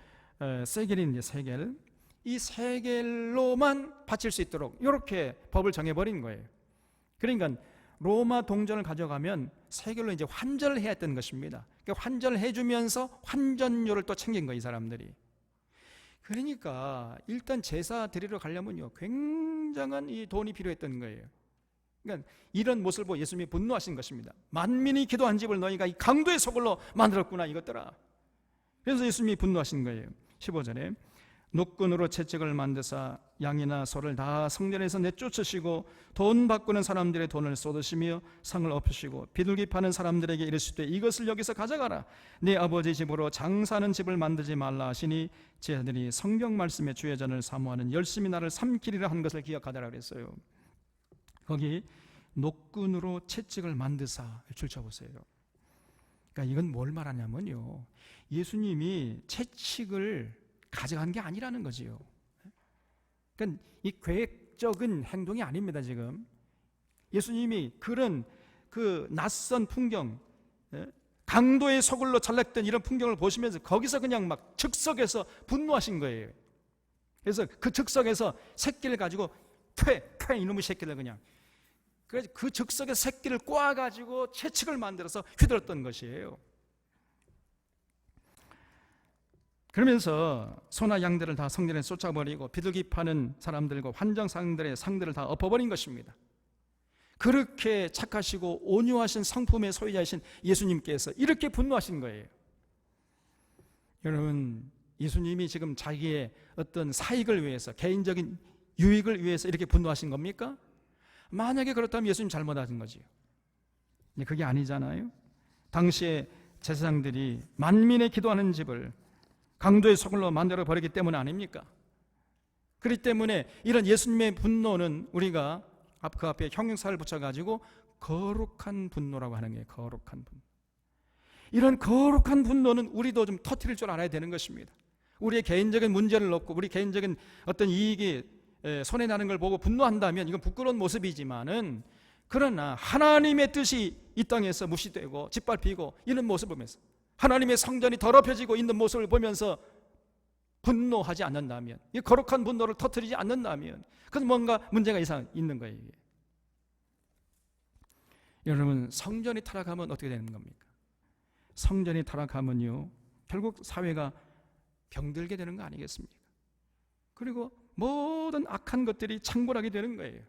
세겔인 세겔, 이 세겔로만 바칠 수 있도록 이렇게 법을 정해버린 거예요. 그러니까 로마 동전을 가져가면 세겔로 이제 환전을 해야 했던 것입니다. 그러니까 환전을 해주면서 환전료를 또 챙긴 거예요, 이 사람들이. 그러니까 일단 제사 드리러 가려면요, 굉장한 이 돈이 필요했던 거예요. 그러니까 이런 모습을 보고 예수님이 분노하신 것입니다. 만민이 기도한 집을 너희가 이 강도의 소굴로 만들었구나, 이것들아. 그래서 예수님이 분노하신 거예요. 15절에 노끈으로 채찍을 만드사 양이나 소를 다 성전에서 내쫓으시고 돈 바꾸는 사람들의 돈을 쏟으시며 상을 엎으시고 비둘기 파는 사람들에게 이르시되 이것을 여기서 가져가라. 네 아버지 집으로 장사하는 집을 만들지 말라 하시니 제자들이 성경 말씀의 주의전을 사모하는 열심히 나를 삼키리라 한 것을 기억하더라 그랬어요. 거기 노끈으로 채찍을 만드사 줄쳐보세요. 그러니까 이건 뭘 말하냐면요, 예수님이 채찍을 가져간 게 아니라는 거지요. 그러니까 이 계획적인 행동이 아닙니다. 지금 예수님이 그런 그 낯선 풍경, 강도의 소굴로 전락된 이런 풍경을 보시면서 거기서 그냥 막 즉석에서 분노하신 거예요. 그래서 그 즉석에서 새끼를 가지고 퇴 이놈의 새끼를 그냥, 그래서 그 즉석에 새끼를 꼬아가지고 채찍을 만들어서 휘둘렀던 것이에요. 그러면서 소나 양들을 다 성전에 쫓아버리고 비둘기 파는 사람들과 환정상들의 상들을 다 엎어버린 것입니다. 그렇게 착하시고 온유하신 성품의 소유자이신 예수님께서 이렇게 분노하신 거예요. 여러분, 예수님이 지금 자기의 어떤 사익을 위해서, 개인적인 유익을 위해서 이렇게 분노하신 겁니까? 만약에 그렇다면 예수님 잘못하신 거지요. 근데 그게 아니잖아요. 당시에 제사장들이 만민의 기도하는 집을 강도의 소굴로 만들어 버리기 때문 아닙니까? 그렇기 때문에 이런 예수님의 분노는 우리가 그 앞에 형용사를 붙여가지고 거룩한 분노라고 하는 거예요. 거룩한 분노. 이런 거룩한 분노는 우리도 좀 터뜨릴 줄 알아야 되는 것입니다. 우리의 개인적인 문제를 놓고 우리 개인적인 어떤 이익이 손해나는 걸 보고 분노한다면 이건 부끄러운 모습이지만은, 그러나 하나님의 뜻이 이 땅에서 무시되고 짓밟히고 이런 모습을 보면서, 하나님의 성전이 더럽혀지고 있는 모습을 보면서 분노하지 않는다면, 이 거룩한 분노를 터뜨리지 않는다면 그건 뭔가 문제가 있는 거예요. 이게. 여러분, 성전이 타락하면 어떻게 되는 겁니까? 성전이 타락하면요, 결국 사회가 병들게 되는 거 아니겠습니까? 그리고 모든 악한 것들이 창궐하게 되는 거예요.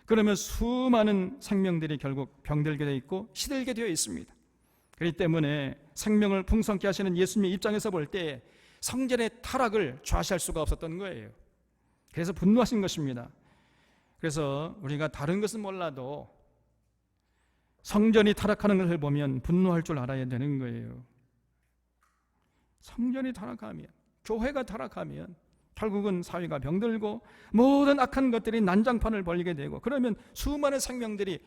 그러면 수많은 생명들이 결국 병들게 되어 있고 시들게 되어 있습니다. 그렇기 때문에 생명을 풍성케 하시는 예수님의 입장에서 볼 때 성전의 타락을 좌시할 수가 없었던 거예요. 그래서 분노하신 것입니다. 그래서 우리가 다른 것은 몰라도 성전이 타락하는 것을 보면 분노할 줄 알아야 되는 거예요. 성전이 타락하면, 교회가 타락하면 결국은 사회가 병들고 모든 악한 것들이 난장판을 벌리게 되고, 그러면 수많은 생명들이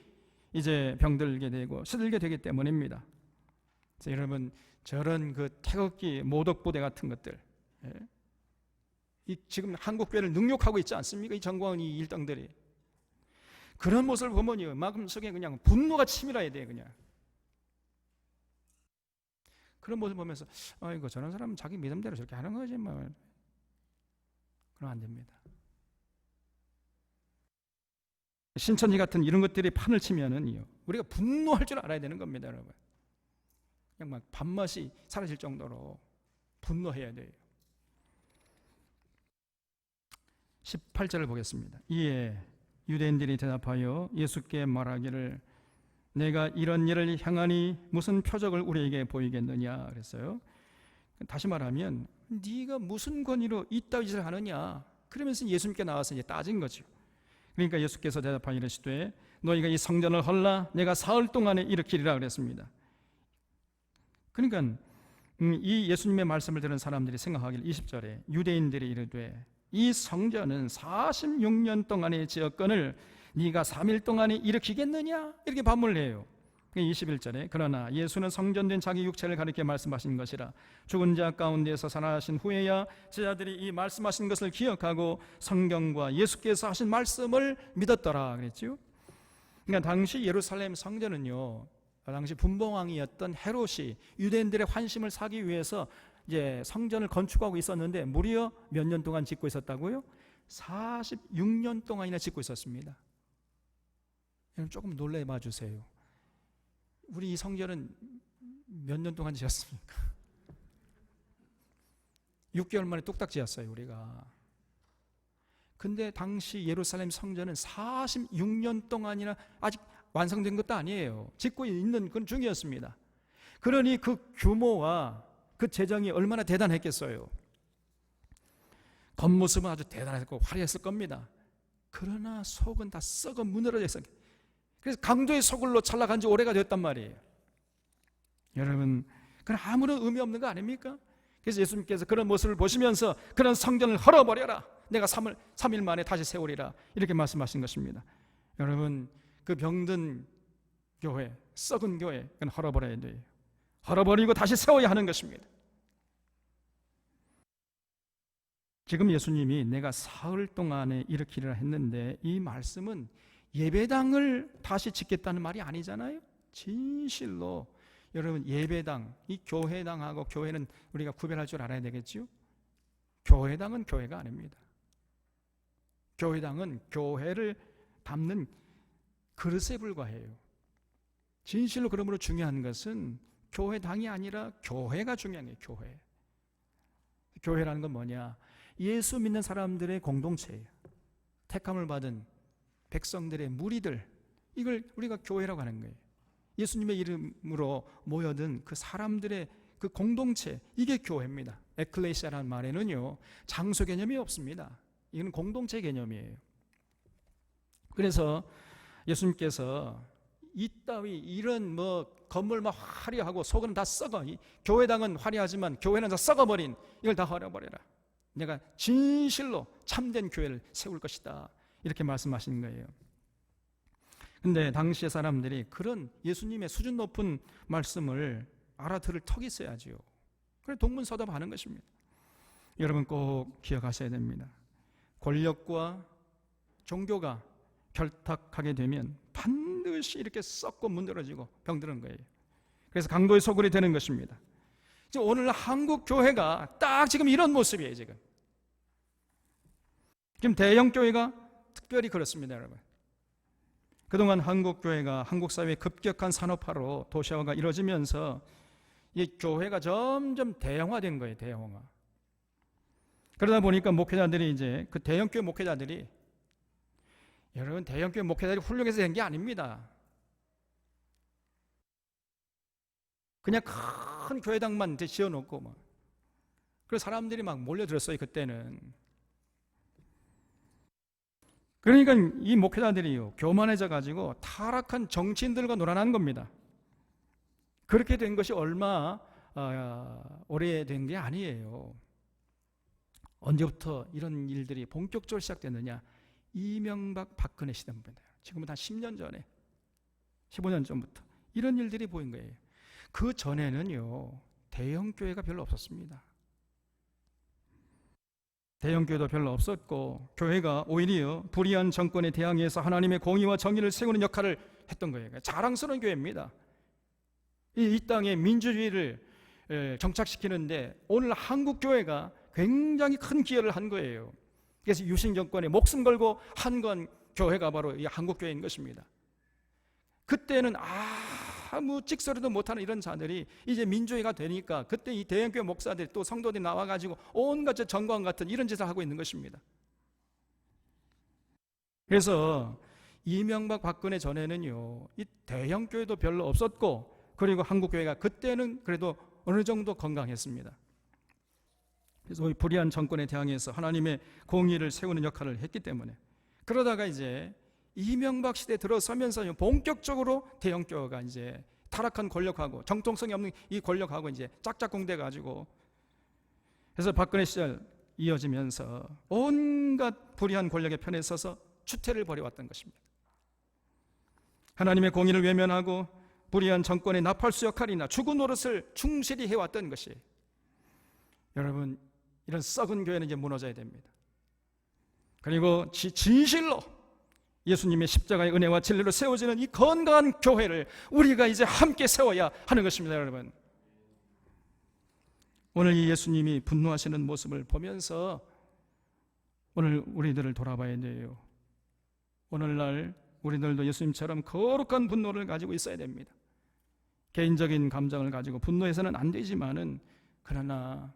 이제 병들게 되고 시들게 되기 때문입니다. 그래서 여러분, 저런 그 태극기 모독부대 같은 것들, 이 지금 한국교회를 능욕하고 있지 않습니까? 이 정광훈 이 일당들이. 그런 모습을 보면요, 마음속에 그냥 분노가 치밀어야 돼요. 그냥 그런 모습을 보면서 아이고, 저런 사람은 자기 믿음대로 저렇게 하는 거지 뭐. 그러면 안 됩니다. 신천지 같은 이런 것들이 판을 치면은요, 우리가 분노할 줄 알아야 되는 겁니다, 여러분. 그냥 막 밥맛이 사라질 정도로 분노해야 돼요. 18절을 보겠습니다. 이에 유대인들이 대답하여 예수께 말하기를 내가 이런 일을 향하니 무슨 표적을 우리에게 보이겠느냐 그랬어요. 다시 말하면 네가 무슨 권위로 이따위 짓을 하느냐, 그러면서 예수님께 나와서 이제 따진 거죠. 그러니까 예수께서 대답하여 이르시되 너희가 이 성전을 헐라 내가 사흘 동안에 일으키리라 그랬습니다. 그러니까 이 예수님의 말씀을 들은 사람들이 생각하길 20절에 유대인들이 이르되 이 성전은 46년 동안의 지었건을 네가 3일 동안에 일으키겠느냐 이렇게 반문을 해요. 21절에 그러나 예수는 성전된 자기 육체를 가리켜 말씀하신 것이라 죽은 자 가운데서 살아나신 후에야 제자들이 이 말씀하신 것을 기억하고 성경과 예수께서 하신 말씀을 믿었더라 그랬죠. 그러니까 당시 예루살렘 성전은요, 당시 분봉왕이었던 헤롯이 유대인들의 환심을 사기 위해서 이제 성전을 건축하고 있었는데 무려 몇 년 동안 짓고 있었다고요? 46년 동안이나 짓고 있었습니다. 여러분 조금 놀래봐 주세요. 우리 이 성전은 몇 년 동안 지었습니까? 6개월 만에 뚝딱 지었어요 우리가. 근데 당시 예루살렘 성전은 46년 동안이나 아직 완성된 것도 아니에요. 짓고 있는 그런 중이었습니다. 그러니 그 규모와 그 재정이 얼마나 대단했겠어요. 겉모습은 아주 대단했고 화려했을 겁니다. 그러나 속은 다 썩어 무너져 있어요. 그래서 강도의 소굴로 찰나간 지 오래가 됐단 말이에요. 여러분, 그건 아무런 의미 없는 거 아닙니까? 그래서 예수님께서 그런 모습을 보시면서 그런 성전을 헐어버려라, 내가 3일 만에 다시 세우리라, 이렇게 말씀하신 것입니다. 여러분, 그 병든 교회, 썩은 교회, 그건 헐어버려야 돼요. 헐어버리고 다시 세워야 하는 것입니다. 지금 예수님이 내가 사흘 동안에 일으키리라 했는데 이 말씀은 예배당을 다시 짓겠다는 말이 아니잖아요. 진실로 여러분, 예배당, 이 교회당하고 교회는 우리가 구별할 줄 알아야 되겠죠. 교회당은 교회가 아닙니다. 교회당은 교회를 담는 그릇에 불과해요. 진실로 그러므로 중요한 것은 교회당이 아니라 교회가 중요한 거예요. 교회. 교회라는 건 뭐냐? 예수 믿는 사람들의 공동체예요. 택함을 받은 백성들의 무리들, 이걸 우리가 교회라고 하는 거예요. 예수님의 이름으로 모여든 그 사람들의 그 공동체, 이게 교회입니다. 에클레시아라는 말에는요, 장소 개념이 없습니다. 이건 공동체 개념이에요. 그래서 예수님께서 이따위 이런 건물 막 화려하고 속은 다 썩어, 교회당은 화려하지만 교회는 다 썩어버린, 이걸 다 헐어버려라, 내가 진실로 참된 교회를 세울 것이다, 이렇게 말씀하시는 거예요. 근데 당시의 사람들이 그런 예수님의 수준 높은 말씀을 알아들을 턱이 있어야죠. 그래서 동문서답하는 것입니다. 여러분 꼭 기억하셔야 됩니다. 권력과 종교가 결탁하게 되면 반드시 이렇게 썩고 문드러지고 병드는 거예요. 그래서 강도의 소굴이 되는 것입니다. 지금 오늘 한국 교회가 딱 지금 이런 모습이에요. 지금 대형 교회가 특별히 그렇습니다, 여러분. 그동안 한국 교회가 한국 사회의 급격한 산업화로 도시화가 이루어지면서 이 교회가 점점 대형화된 거예요, 대형화. 그러다 보니까 목회자들이 이제 그 대형 교회 목회자들이, 여러분, 대형 교회 목회자들이 훌륭해서 된 게 아닙니다. 그냥 큰 교회당만 지어놓고 그래서 사람들이 막 몰려들었어요, 그때는. 그러니까 이 목회자들이요, 교만해져 가지고 타락한 정치인들과 놀아난 겁니다. 그렇게 된 것이 얼마 오래된 게 아니에요. 언제부터 이런 일들이 본격적으로 시작됐느냐? 이명박 박근혜 시대입니다. 지금부터 한 10년 전에, 15년 전부터 이런 일들이 보인 거예요. 그 전에는요, 대형 교회가 별로 없었습니다. 대형 교회도 별로 없었고, 교회가 오히려 불의한 정권에 대항해서 하나님의 공의와 정의를 세우는 역할을 했던 거예요. 자랑스러운 교회입니다. 이 땅에 민주주의를 정착시키는데 오늘 한국 교회가 굉장히 큰 기여를 한 거예요. 그래서 유신 정권에 목숨 걸고 한 건 교회가 바로 이 한국 교회인 것입니다. 그때는 아무 찍소리도 못하는 이런 자들이 이제 민주회가 되니까 그때 이 대형교회 목사들이 또 성도들이 나와가지고 온갖 정광 같은 이런 짓을 하고 있는 것입니다. 그래서 이명박 박근혜 전에는요, 이 대형교회도 별로 없었고, 그리고 한국교회가 그때는 그래도 어느 정도 건강했습니다. 그래서 불의한 정권에 대항해서 하나님의 공의를 세우는 역할을 했기 때문에, 그러다가 이제 이명박 시대에 들어서면서 본격적으로 대형교회가 이제 타락한 권력하고 정통성이 없는 이 권력하고 이제 짝짝꿍돼 가지고, 그래서 박근혜 시절 이어지면서 온갖 불의한 권력의 편에 서서 추태를 벌여왔던 것입니다. 하나님의 공의를 외면하고 불의한 정권의 나팔수 역할이나 주구 노릇을 충실히 해왔던 것이, 여러분, 이런 썩은 교회는 이제 무너져야 됩니다. 그리고 진실로 예수님의 십자가의 은혜와 진리로 세워지는 이 건강한 교회를 우리가 이제 함께 세워야 하는 것입니다. 여러분, 오늘 이 예수님이 분노하시는 모습을 보면서 오늘 우리들을 돌아봐야 돼요. 오늘날 우리들도 예수님처럼 거룩한 분노를 가지고 있어야 됩니다. 개인적인 감정을 가지고 분노해서는 안 되지만은, 그러나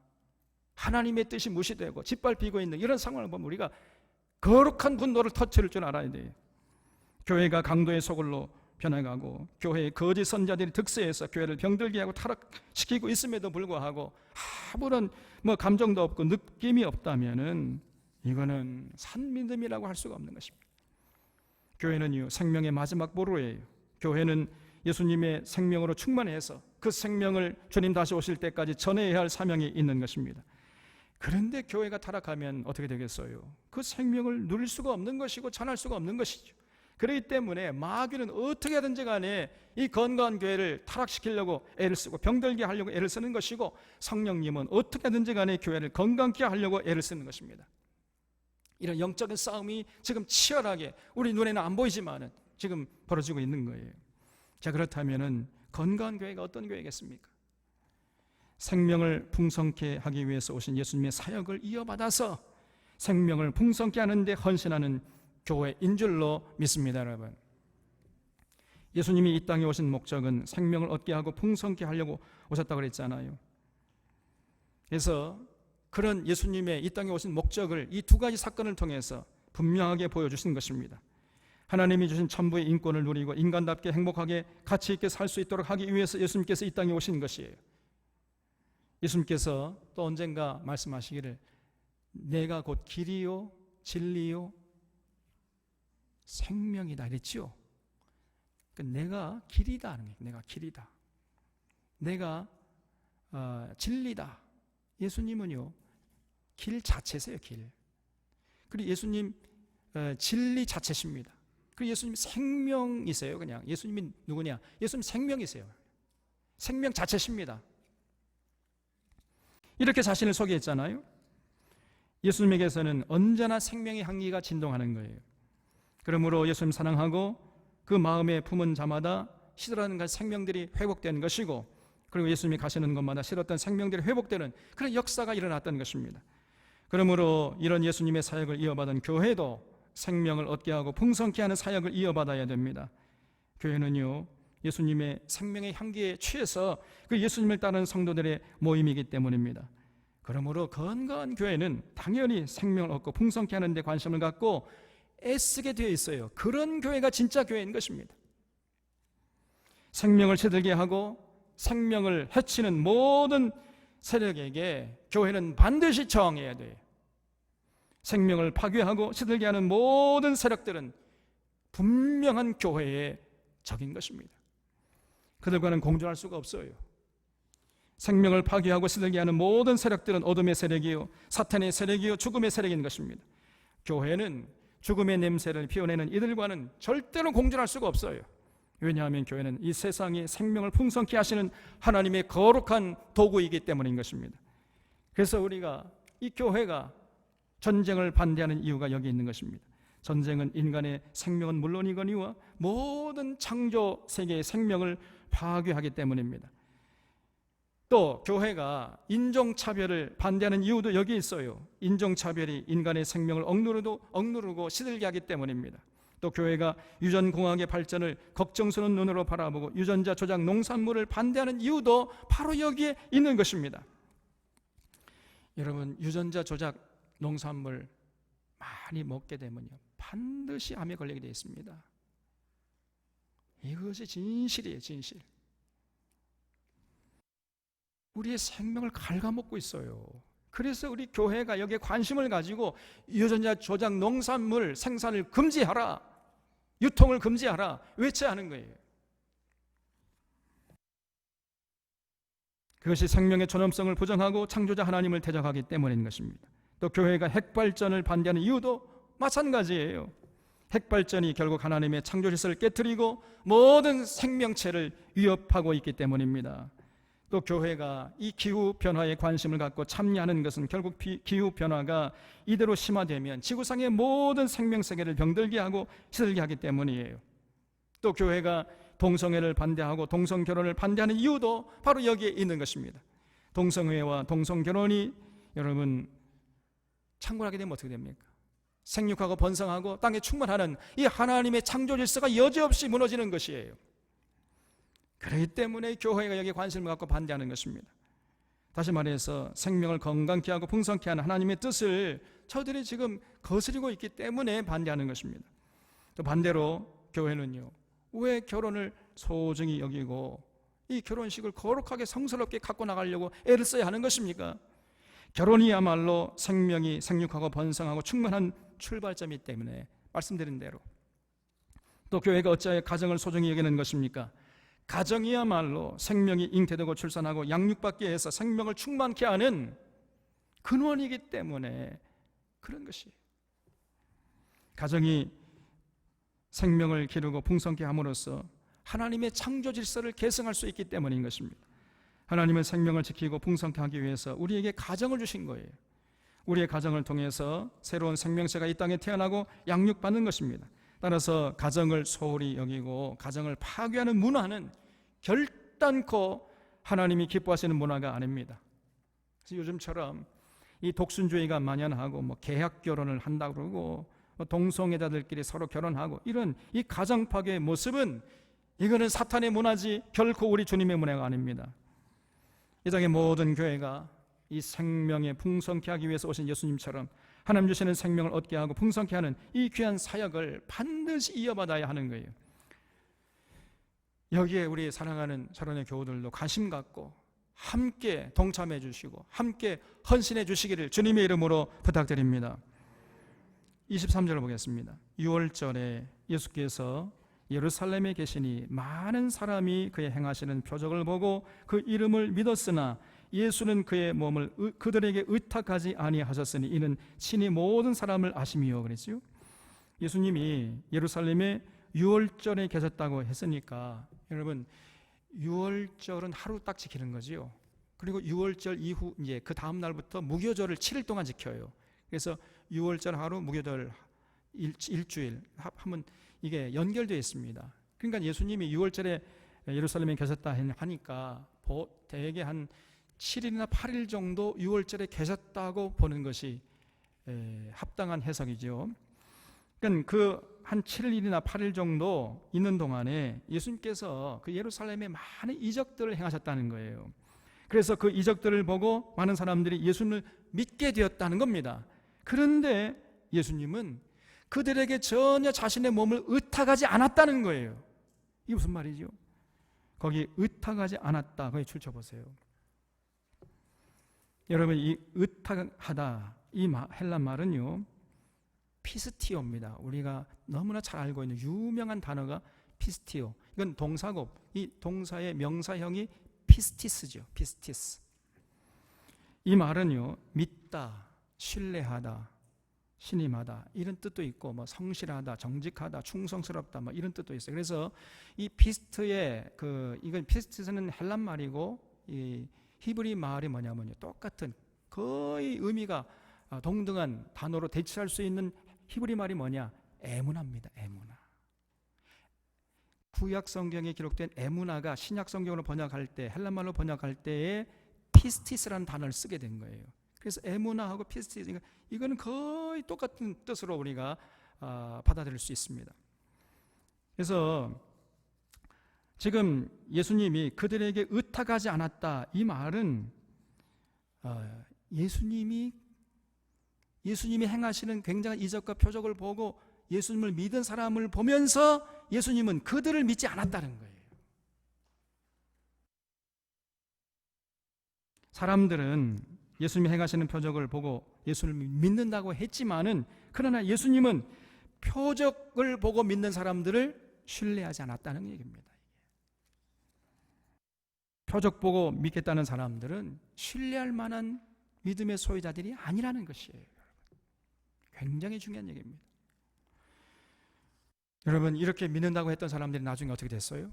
하나님의 뜻이 무시되고 짓밟히고 있는 이런 상황을 보면 우리가 거룩한 분노를 터뜨릴 줄 알아야 돼요. 교회가 강도의 소굴로 변해가고 교회의 거짓 선자들이 득세해서 교회를 병들게 하고 타락시키고 있음에도 불구하고 아무런 감정도 없고 느낌이 없다면은 이거는 산믿음이라고 할 수가 없는 것입니다. 교회는요, 생명의 마지막 보루예요. 교회는 예수님의 생명으로 충만해서 그 생명을 주님 다시 오실 때까지 전해야 할 사명이 있는 것입니다. 그런데 교회가 타락하면 어떻게 되겠어요? 그 생명을 누릴 수가 없는 것이고 전할 수가 없는 것이죠. 그렇기 때문에 마귀는 어떻게 하든지 간에 이 건강한 교회를 타락시키려고 애를 쓰고 병들게 하려고 애를 쓰는 것이고, 성령님은 어떻게 하든지 간에 교회를 건강케 하려고 애를 쓰는 것입니다. 이런 영적인 싸움이 지금 치열하게 우리 눈에는 안 보이지만은 지금 벌어지고 있는 거예요. 자, 그렇다면은 건강한 교회가 어떤 교회겠습니까? 생명을 풍성케 하기 위해서 오신 예수님의 사역을 이어받아서 생명을 풍성케 하는데 헌신하는 교회인 줄로 믿습니다. 여러분, 예수님이 이 땅에 오신 목적은 생명을 얻게 하고 풍성케 하려고 오셨다고 그랬잖아요. 그래서 그런 예수님의 이 땅에 오신 목적을 이 두 가지 사건을 통해서 분명하게 보여주신 것입니다. 하나님이 주신 천부의 인권을 누리고 인간답게 행복하게 가치 있게 살 수 있도록 하기 위해서 예수님께서 이 땅에 오신 것이에요. 예수님께서 또 언젠가 말씀하시기를 내가 곧 길이요 진리요 생명이다 이랬지요. 그러니까 내가 길이다 하는 거예요. 내가 길이다. 내가 진리다. 예수님은요, 길 자체세요. 길. 그리고 예수님 진리 자체십니다. 그리고 예수님 생명이세요. 그냥 예수님이 누구냐? 예수님 생명이세요. 생명 자체십니다. 이렇게 자신을 소개했잖아요. 예수님에게서는 언제나 생명의 향기가 진동하는 거예요. 그러므로 예수님 사랑하고 그 마음에 품은 자마다 시들어가는 생명들이 회복되는 것이고, 그리고 예수님이 가시는 곳마다 싫었던 생명들이 회복되는 그런 역사가 일어났던 것입니다. 그러므로 이런 예수님의 사역을 이어받은 교회도 생명을 얻게 하고 풍성케 하는 사역을 이어받아야 됩니다. 교회는요, 예수님의 생명의 향기에 취해서 그 예수님을 따르는 성도들의 모임이기 때문입니다. 그러므로 건강한 교회는 당연히 생명을 얻고 풍성케 하는 데 관심을 갖고 애쓰게 되어 있어요. 그런 교회가 진짜 교회인 것입니다. 생명을 시들게 하고 생명을 해치는 모든 세력에게 교회는 반드시 저항해야 돼요. 생명을 파괴하고 시들게 하는 모든 세력들은 분명한 교회의 적인 것입니다. 그들과는 공존할 수가 없어요. 생명을 파괴하고 시들게 하는 모든 세력들은 어둠의 세력이요 사탄의 세력이요 죽음의 세력인 것입니다. 교회는 죽음의 냄새를 피워내는 이들과는 절대로 공존할 수가 없어요. 왜냐하면 교회는 이 세상에 생명을 풍성케 하시는 하나님의 거룩한 도구이기 때문인 것입니다. 그래서 우리가 이 교회가 전쟁을 반대하는 이유가 여기 있는 것입니다. 전쟁은 인간의 생명은 물론이거니와 모든 창조 세계의 생명을 파괴하기 때문입니다. 또 교회가 인종차별을 반대하는 이유도 여기 있어요. 인종차별이 인간의 생명을 억누르고 시들게 하기 때문입니다. 또 교회가 유전공학의 발전을 걱정스러운 눈으로 바라보고 유전자 조작 농산물을 반대하는 이유도 바로 여기에 있는 것입니다. 여러분, 유전자 조작 농산물 많이 먹게 되면요 반드시 암에 걸리게 되어 있습니다. 이것이 진실이에요. 진실. 우리의 생명을 갉아먹고 있어요. 그래서 우리 교회가 여기에 관심을 가지고 유전자 조작 농산물 생산을 금지하라, 유통을 금지하라 외쳐야 하는 거예요. 그것이 생명의 존엄성을 부정하고 창조자 하나님을 대적하기 때문인 것입니다. 또 교회가 핵발전을 반대하는 이유도 마찬가지예요. 핵발전이 결국 하나님의 창조 질서를 깨트리고 모든 생명체를 위협하고 있기 때문입니다. 또 교회가 이 기후변화에 관심을 갖고 참여하는 것은 결국 기후변화가 이대로 심화되면 지구상의 모든 생명세계를 병들게 하고 시들게 하기 때문이에요. 또 교회가 동성애를 반대하고 동성결혼을 반대하는 이유도 바로 여기에 있는 것입니다. 동성애와 동성결혼이 여러분 창궐하게 되면 어떻게 됩니까? 생육하고 번성하고 땅에 충만하는 이 하나님의 창조 질서가 여지없이 무너지는 것이에요. 그렇기 때문에 교회가 여기에 관심을 갖고 반대하는 것입니다. 다시 말해서 생명을 건강케 하고 풍성케 하는 하나님의 뜻을 저들이 지금 거스리고 있기 때문에 반대하는 것입니다. 또 반대로 교회는요, 왜 결혼을 소중히 여기고 이 결혼식을 거룩하게 성스럽게 갖고 나가려고 애를 써야 하는 것입니까? 결혼이야말로 생명이 생육하고 번성하고 충만한 출발점이기 때문에 말씀드린 대로. 또 교회가 어찌하여 가정을 소중히 여기는 것입니까? 가정이야말로 생명이 잉태되고 출산하고 양육받게 해서 생명을 충만케 하는 근원이기 때문에 그런 것이에요. 가정이 생명을 기르고 풍성케 함으로써 하나님의 창조 질서를 계승할 수 있기 때문인 것입니다. 하나님은 생명을 지키고 풍성케 하기 위해서 우리에게 가정을 주신 거예요. 우리의 가정을 통해서 새로운 생명체가 이 땅에 태어나고 양육받는 것입니다. 따라서 가정을 소홀히 여기고 가정을 파괴하는 문화는 결단코 하나님이 기뻐하시는 문화가 아닙니다. 그래서 요즘처럼 이 독순주의가 만연하고 계약 결혼을 한다고 그러고 동성애자들끼리 서로 결혼하고 이런 이 가정 파괴의 모습은 이거는 사탄의 문화지 결코 우리 주님의 문화가 아닙니다. 이 땅의 모든 교회가 이 생명의 풍성케 하기 위해서 오신 예수님처럼 하나님 주시는 생명을 얻게 하고 풍성케 하는 이 귀한 사역을 반드시 이어받아야 하는 거예요. 여기에 우리 사랑하는 사랑의 교우들도 관심 갖고 함께 동참해 주시고 함께 헌신해 주시기를 주님의 이름으로 부탁드립니다. 23절을 보겠습니다. 6월절에 예수께서 예루살렘에 계시니 많은 사람이 그의 행하시는 표적을 보고 그 이름을 믿었으나 예수는 그의 몸을 그들에게 의탁하지 아니하셨으니 이는 친히 모든 사람을 아심이요 그랬죠. 예수님이 예루살렘에 6월절에 계셨다고 했으니까 여러분 6월절은 하루 딱 지키는 거지요. 그리고 6월절 이후 이제 그 다음 날부터 무교절을 7일 동안 지켜요. 그래서 6월절 하루 무교절 일주일 하면 이게 연결되어 있습니다. 그러니까 예수님이 6월절에 예루살렘에 계셨다 하니까 대개 한 7일이나 8일 정도 6월절에 계셨다고 보는 것이 합당한 해석이죠. 그러니까 그 한 7일이나 8일 정도 있는 동안에 예수님께서 그 예루살렘에 많은 이적들을 행하셨다는 거예요. 그래서 그 이적들을 보고 많은 사람들이 예수님을 믿게 되었다는 겁니다. 그런데 예수님은 그들에게 전혀 자신의 몸을 의탁하지 않았다는 거예요. 이게 무슨 말이죠? 거기 의탁하지 않았다, 거기 줄쳐보세요. 여러분, 이 의탁하다, 이 헬란 말은요 피스티오입니다. 우리가 너무나 잘 알고 있는 유명한 단어가 피스티오. 이건 동사고 이 동사의 명사형이 피스티스죠. 피스티스. 이 말은요 믿다, 신뢰하다, 신임하다 이런 뜻도 있고 성실하다, 정직하다, 충성스럽다 이런 뜻도 있어요. 그래서 이 피스트의 이건 피스트는 헬란 말이고 이 히브리 말이 뭐냐면요 똑같은 거의 의미가 동등한 단어로 대치할 수 있는 히브리 말이 뭐냐? 에무나입니다. 에무나. 구약 성경에 기록된 에무나가 신약 성경으로 번역할 때 헬란 말로 번역할 때에 피스티스라는 단어를 쓰게 된 거예요. 그래서 에무나하고 피스티스 이거는 거의 똑같은 뜻으로 우리가 받아들일 수 있습니다. 그래서 지금 예수님이 그들에게 의탁하지 않았다 이 말은 예수님이 행하시는 굉장한 이적과 표적을 보고 예수님을 믿은 사람을 보면서 예수님은 그들을 믿지 않았다는 거예요. 사람들은 예수님이 행하시는 표적을 보고 예수님을 믿는다고 했지만은 그러나 예수님은 표적을 보고 믿는 사람들을 신뢰하지 않았다는 얘기입니다. 표적 보고 믿겠다는 사람들은 신뢰할 만한 믿음의 소유자들이 아니라는 것이에요. 굉장히 중요한 얘기입니다. 여러분, 이렇게 믿는다고 했던 사람들이 나중에 어떻게 됐어요?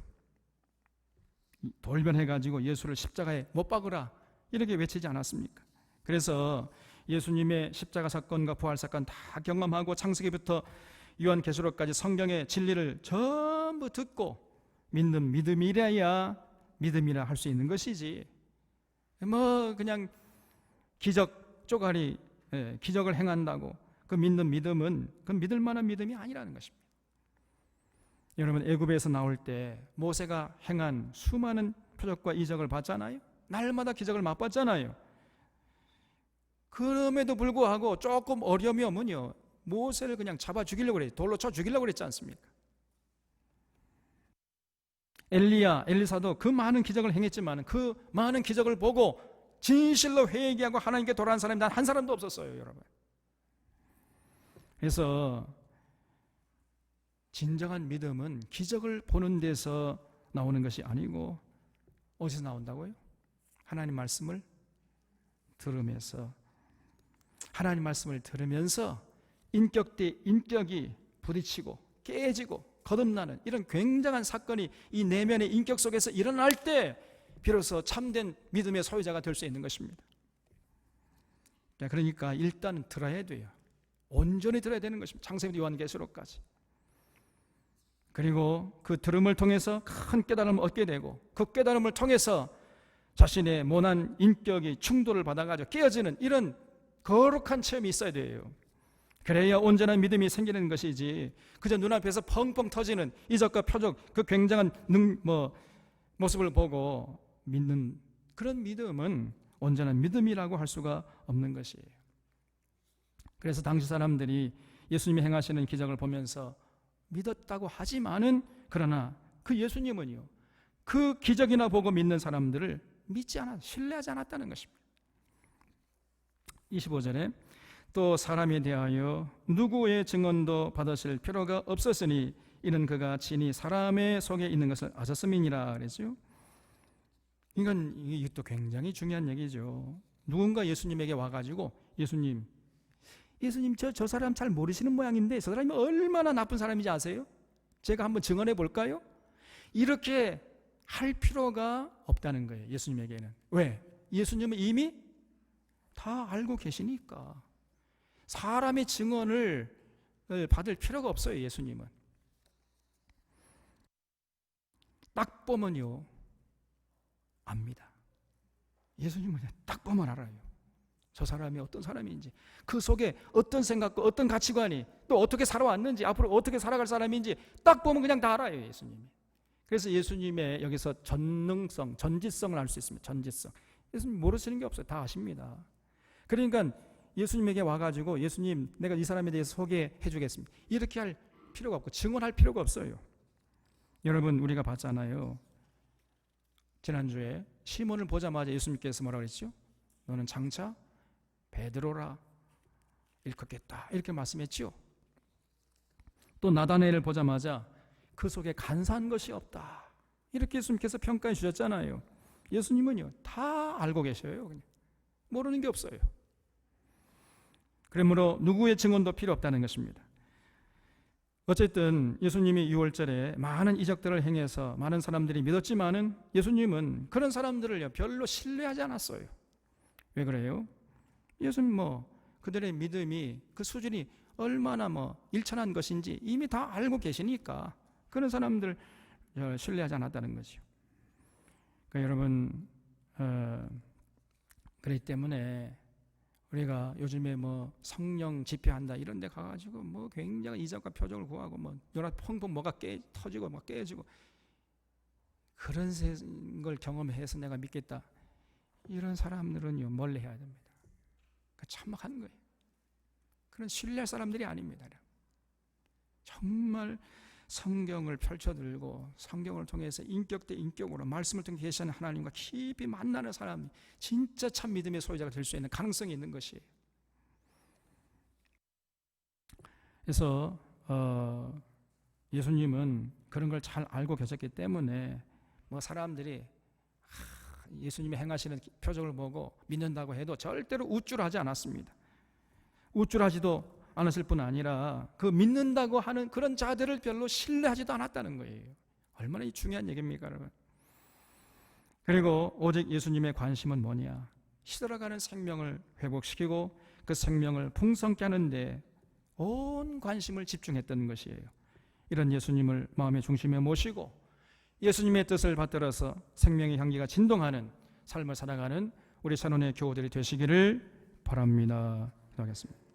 돌변해가지고 예수를 십자가에 못 박으라 이렇게 외치지 않았습니까? 그래서 예수님의 십자가 사건과 부활 사건 다 경험하고 창세기부터 요한계시록까지 성경의 진리를 전부 듣고 믿는 믿음이라야 믿음이라 할 수 있는 것이지, 뭐 그냥 기적 쪼가리 기적을 행한다고 그 믿는 믿음은 그 믿을 만한 믿음이 아니라는 것입니다. 여러분, 애굽에서 나올 때 모세가 행한 수많은 표적과 이적을 봤잖아요. 날마다 기적을 맛봤잖아요. 그럼에도 불구하고 조금 어려움이 오면요, 모세를 그냥 잡아 죽이려고 그랬지, 돌로 쳐 죽이려고 그랬지 않습니까? 엘리사도 그 많은 기적을 행했지만 그 많은 기적을 보고 진실로 회개하고 하나님께 돌아간 사람이 단 한 사람도 없었어요, 여러분. 그래서 진정한 믿음은 기적을 보는 데서 나오는 것이 아니고 어디서 나온다고요? 하나님 말씀을 들으면서, 하나님 말씀을 들으면서 인격 대 인격이 부딪히고 깨지고 거듭나는 이런 굉장한 사건이 이 내면의 인격 속에서 일어날 때 비로소 참된 믿음의 소유자가 될 수 있는 것입니다. 그러니까 일단 들어야 돼요. 온전히 들어야 되는 것입니다. 창세기부터 요한계시록까지. 그리고 그 들음을 통해서 큰 깨달음을 얻게 되고 그 깨달음을 통해서 자신의 모난 인격이 충돌을 받아가지고 깨어지는 이런 거룩한 체험이 있어야 돼요. 그래야 온전한 믿음이 생기는 것이지, 그저 눈앞에서 펑펑 터지는 이적과 표적, 그 굉장한 모습을 보고 믿는 그런 믿음은 온전한 믿음이라고 할 수가 없는 것이에요. 그래서 당시 사람들이 예수님이 행하시는 기적을 보면서 믿었다고 하지만은, 그러나 그 예수님은요, 그 기적이나 보고 믿는 사람들을 신뢰하지 않았다는 것입니다. 25절에 또 사람에 대하여 누구의 증언도 받으실 필요가 없었으니 이는 그가 친히 사람의 속에 있는 것을 아셨음이니라 그랬죠. 이것도 굉장히 중요한 얘기죠. 누군가 예수님에게 와가지고 예수님 저 사람 잘 모르시는 모양인데 저 사람이 얼마나 나쁜 사람인지 아세요? 제가 한번 증언해 볼까요? 이렇게 할 필요가 없다는 거예요, 예수님에게는. 왜? 예수님은 이미 다 알고 계시니까 사람의 증언을 받을 필요가 없어요. 예수님은 딱 보면요 압니다. 예수님은 딱 보면 알아요. 저 사람이 어떤 사람인지, 그 속에 어떤 생각과 어떤 가치관이, 또 어떻게 살아왔는지, 앞으로 어떻게 살아갈 사람인지 딱 보면 그냥 다 알아요, 예수님이. 그래서 예수님의 여기서 전능성, 전지성을 알 수 있습니다. 전지성. 예수님 모르시는 게 없어요. 다 아십니다. 그러니까 예수님에게 와가지고 예수님 내가 이 사람에 대해서 소개해 주겠습니다, 이렇게 할 필요가 없고 증언할 필요가 없어요. 여러분, 우리가 봤잖아요. 지난주에 시몬을 보자마자 예수님께서 뭐라고 그랬죠? 너는 장차 베드로라 일컫겠다, 이렇게 말씀했죠. 또 나다나엘을 보자마자 그 속에 간사한 것이 없다, 이렇게 예수님께서 평가해 주셨잖아요. 예수님은요 다 알고 계셔요. 그냥 모르는 게 없어요. 그러므로 누구의 증언도 필요 없다는 것입니다. 어쨌든 예수님이 6월절에 많은 이적들을 행해서 많은 사람들이 믿었지만은 예수님은 그런 사람들을 별로 신뢰하지 않았어요. 왜 그래요? 예수님 그들의 믿음이 그 수준이 얼마나 일천한 것인지 이미 다 알고 계시니까 그런 사람들 신뢰하지 않았다는 거죠. 그러니까 여러분, 그렇기 때문에 우리가 요즘에 성령 집회한다 이런 데 가가지고 굉장히 이적과 표적을 구하고 요나 펑펑 뭐가 터지고 깨지고 그런 걸 경험해서 내가 믿겠다, 이런 사람들은요 멀리 해야 됩니다. 참막한 거예요. 그런 신뢰할 사람들이 아닙니다. 정말 성경을 펼쳐들고 성경을 통해서 인격 대 인격으로 말씀을 통해 계시는 하나님과 깊이 만나는 사람이 진짜 참 믿음의 소유자가 될 수 있는 가능성이 있는 것이에요. 그래서 예수님은 그런 걸 잘 알고 계셨기 때문에 뭐 사람들이 예수님이 행하시는 표적을 보고 믿는다고 해도 절대로 우쭐하지 않았습니다. 우쭐하지도 않았을 뿐 아니라 그 믿는다고 하는 그런 자들을 별로 신뢰하지도 않았다는 거예요. 얼마나 중요한 얘기입니까, 여러분? 그리고 오직 예수님의 관심은 뭐냐? 시들어가는 생명을 회복시키고 그 생명을 풍성케 하는데 온 관심을 집중했던 것이에요. 이런 예수님을 마음의 중심에 모시고 예수님의 뜻을 받들어서 생명의 향기가 진동하는 삶을 살아가는 우리 찬원의 교우들이 되시기를 바랍니다. 기도하겠습니다.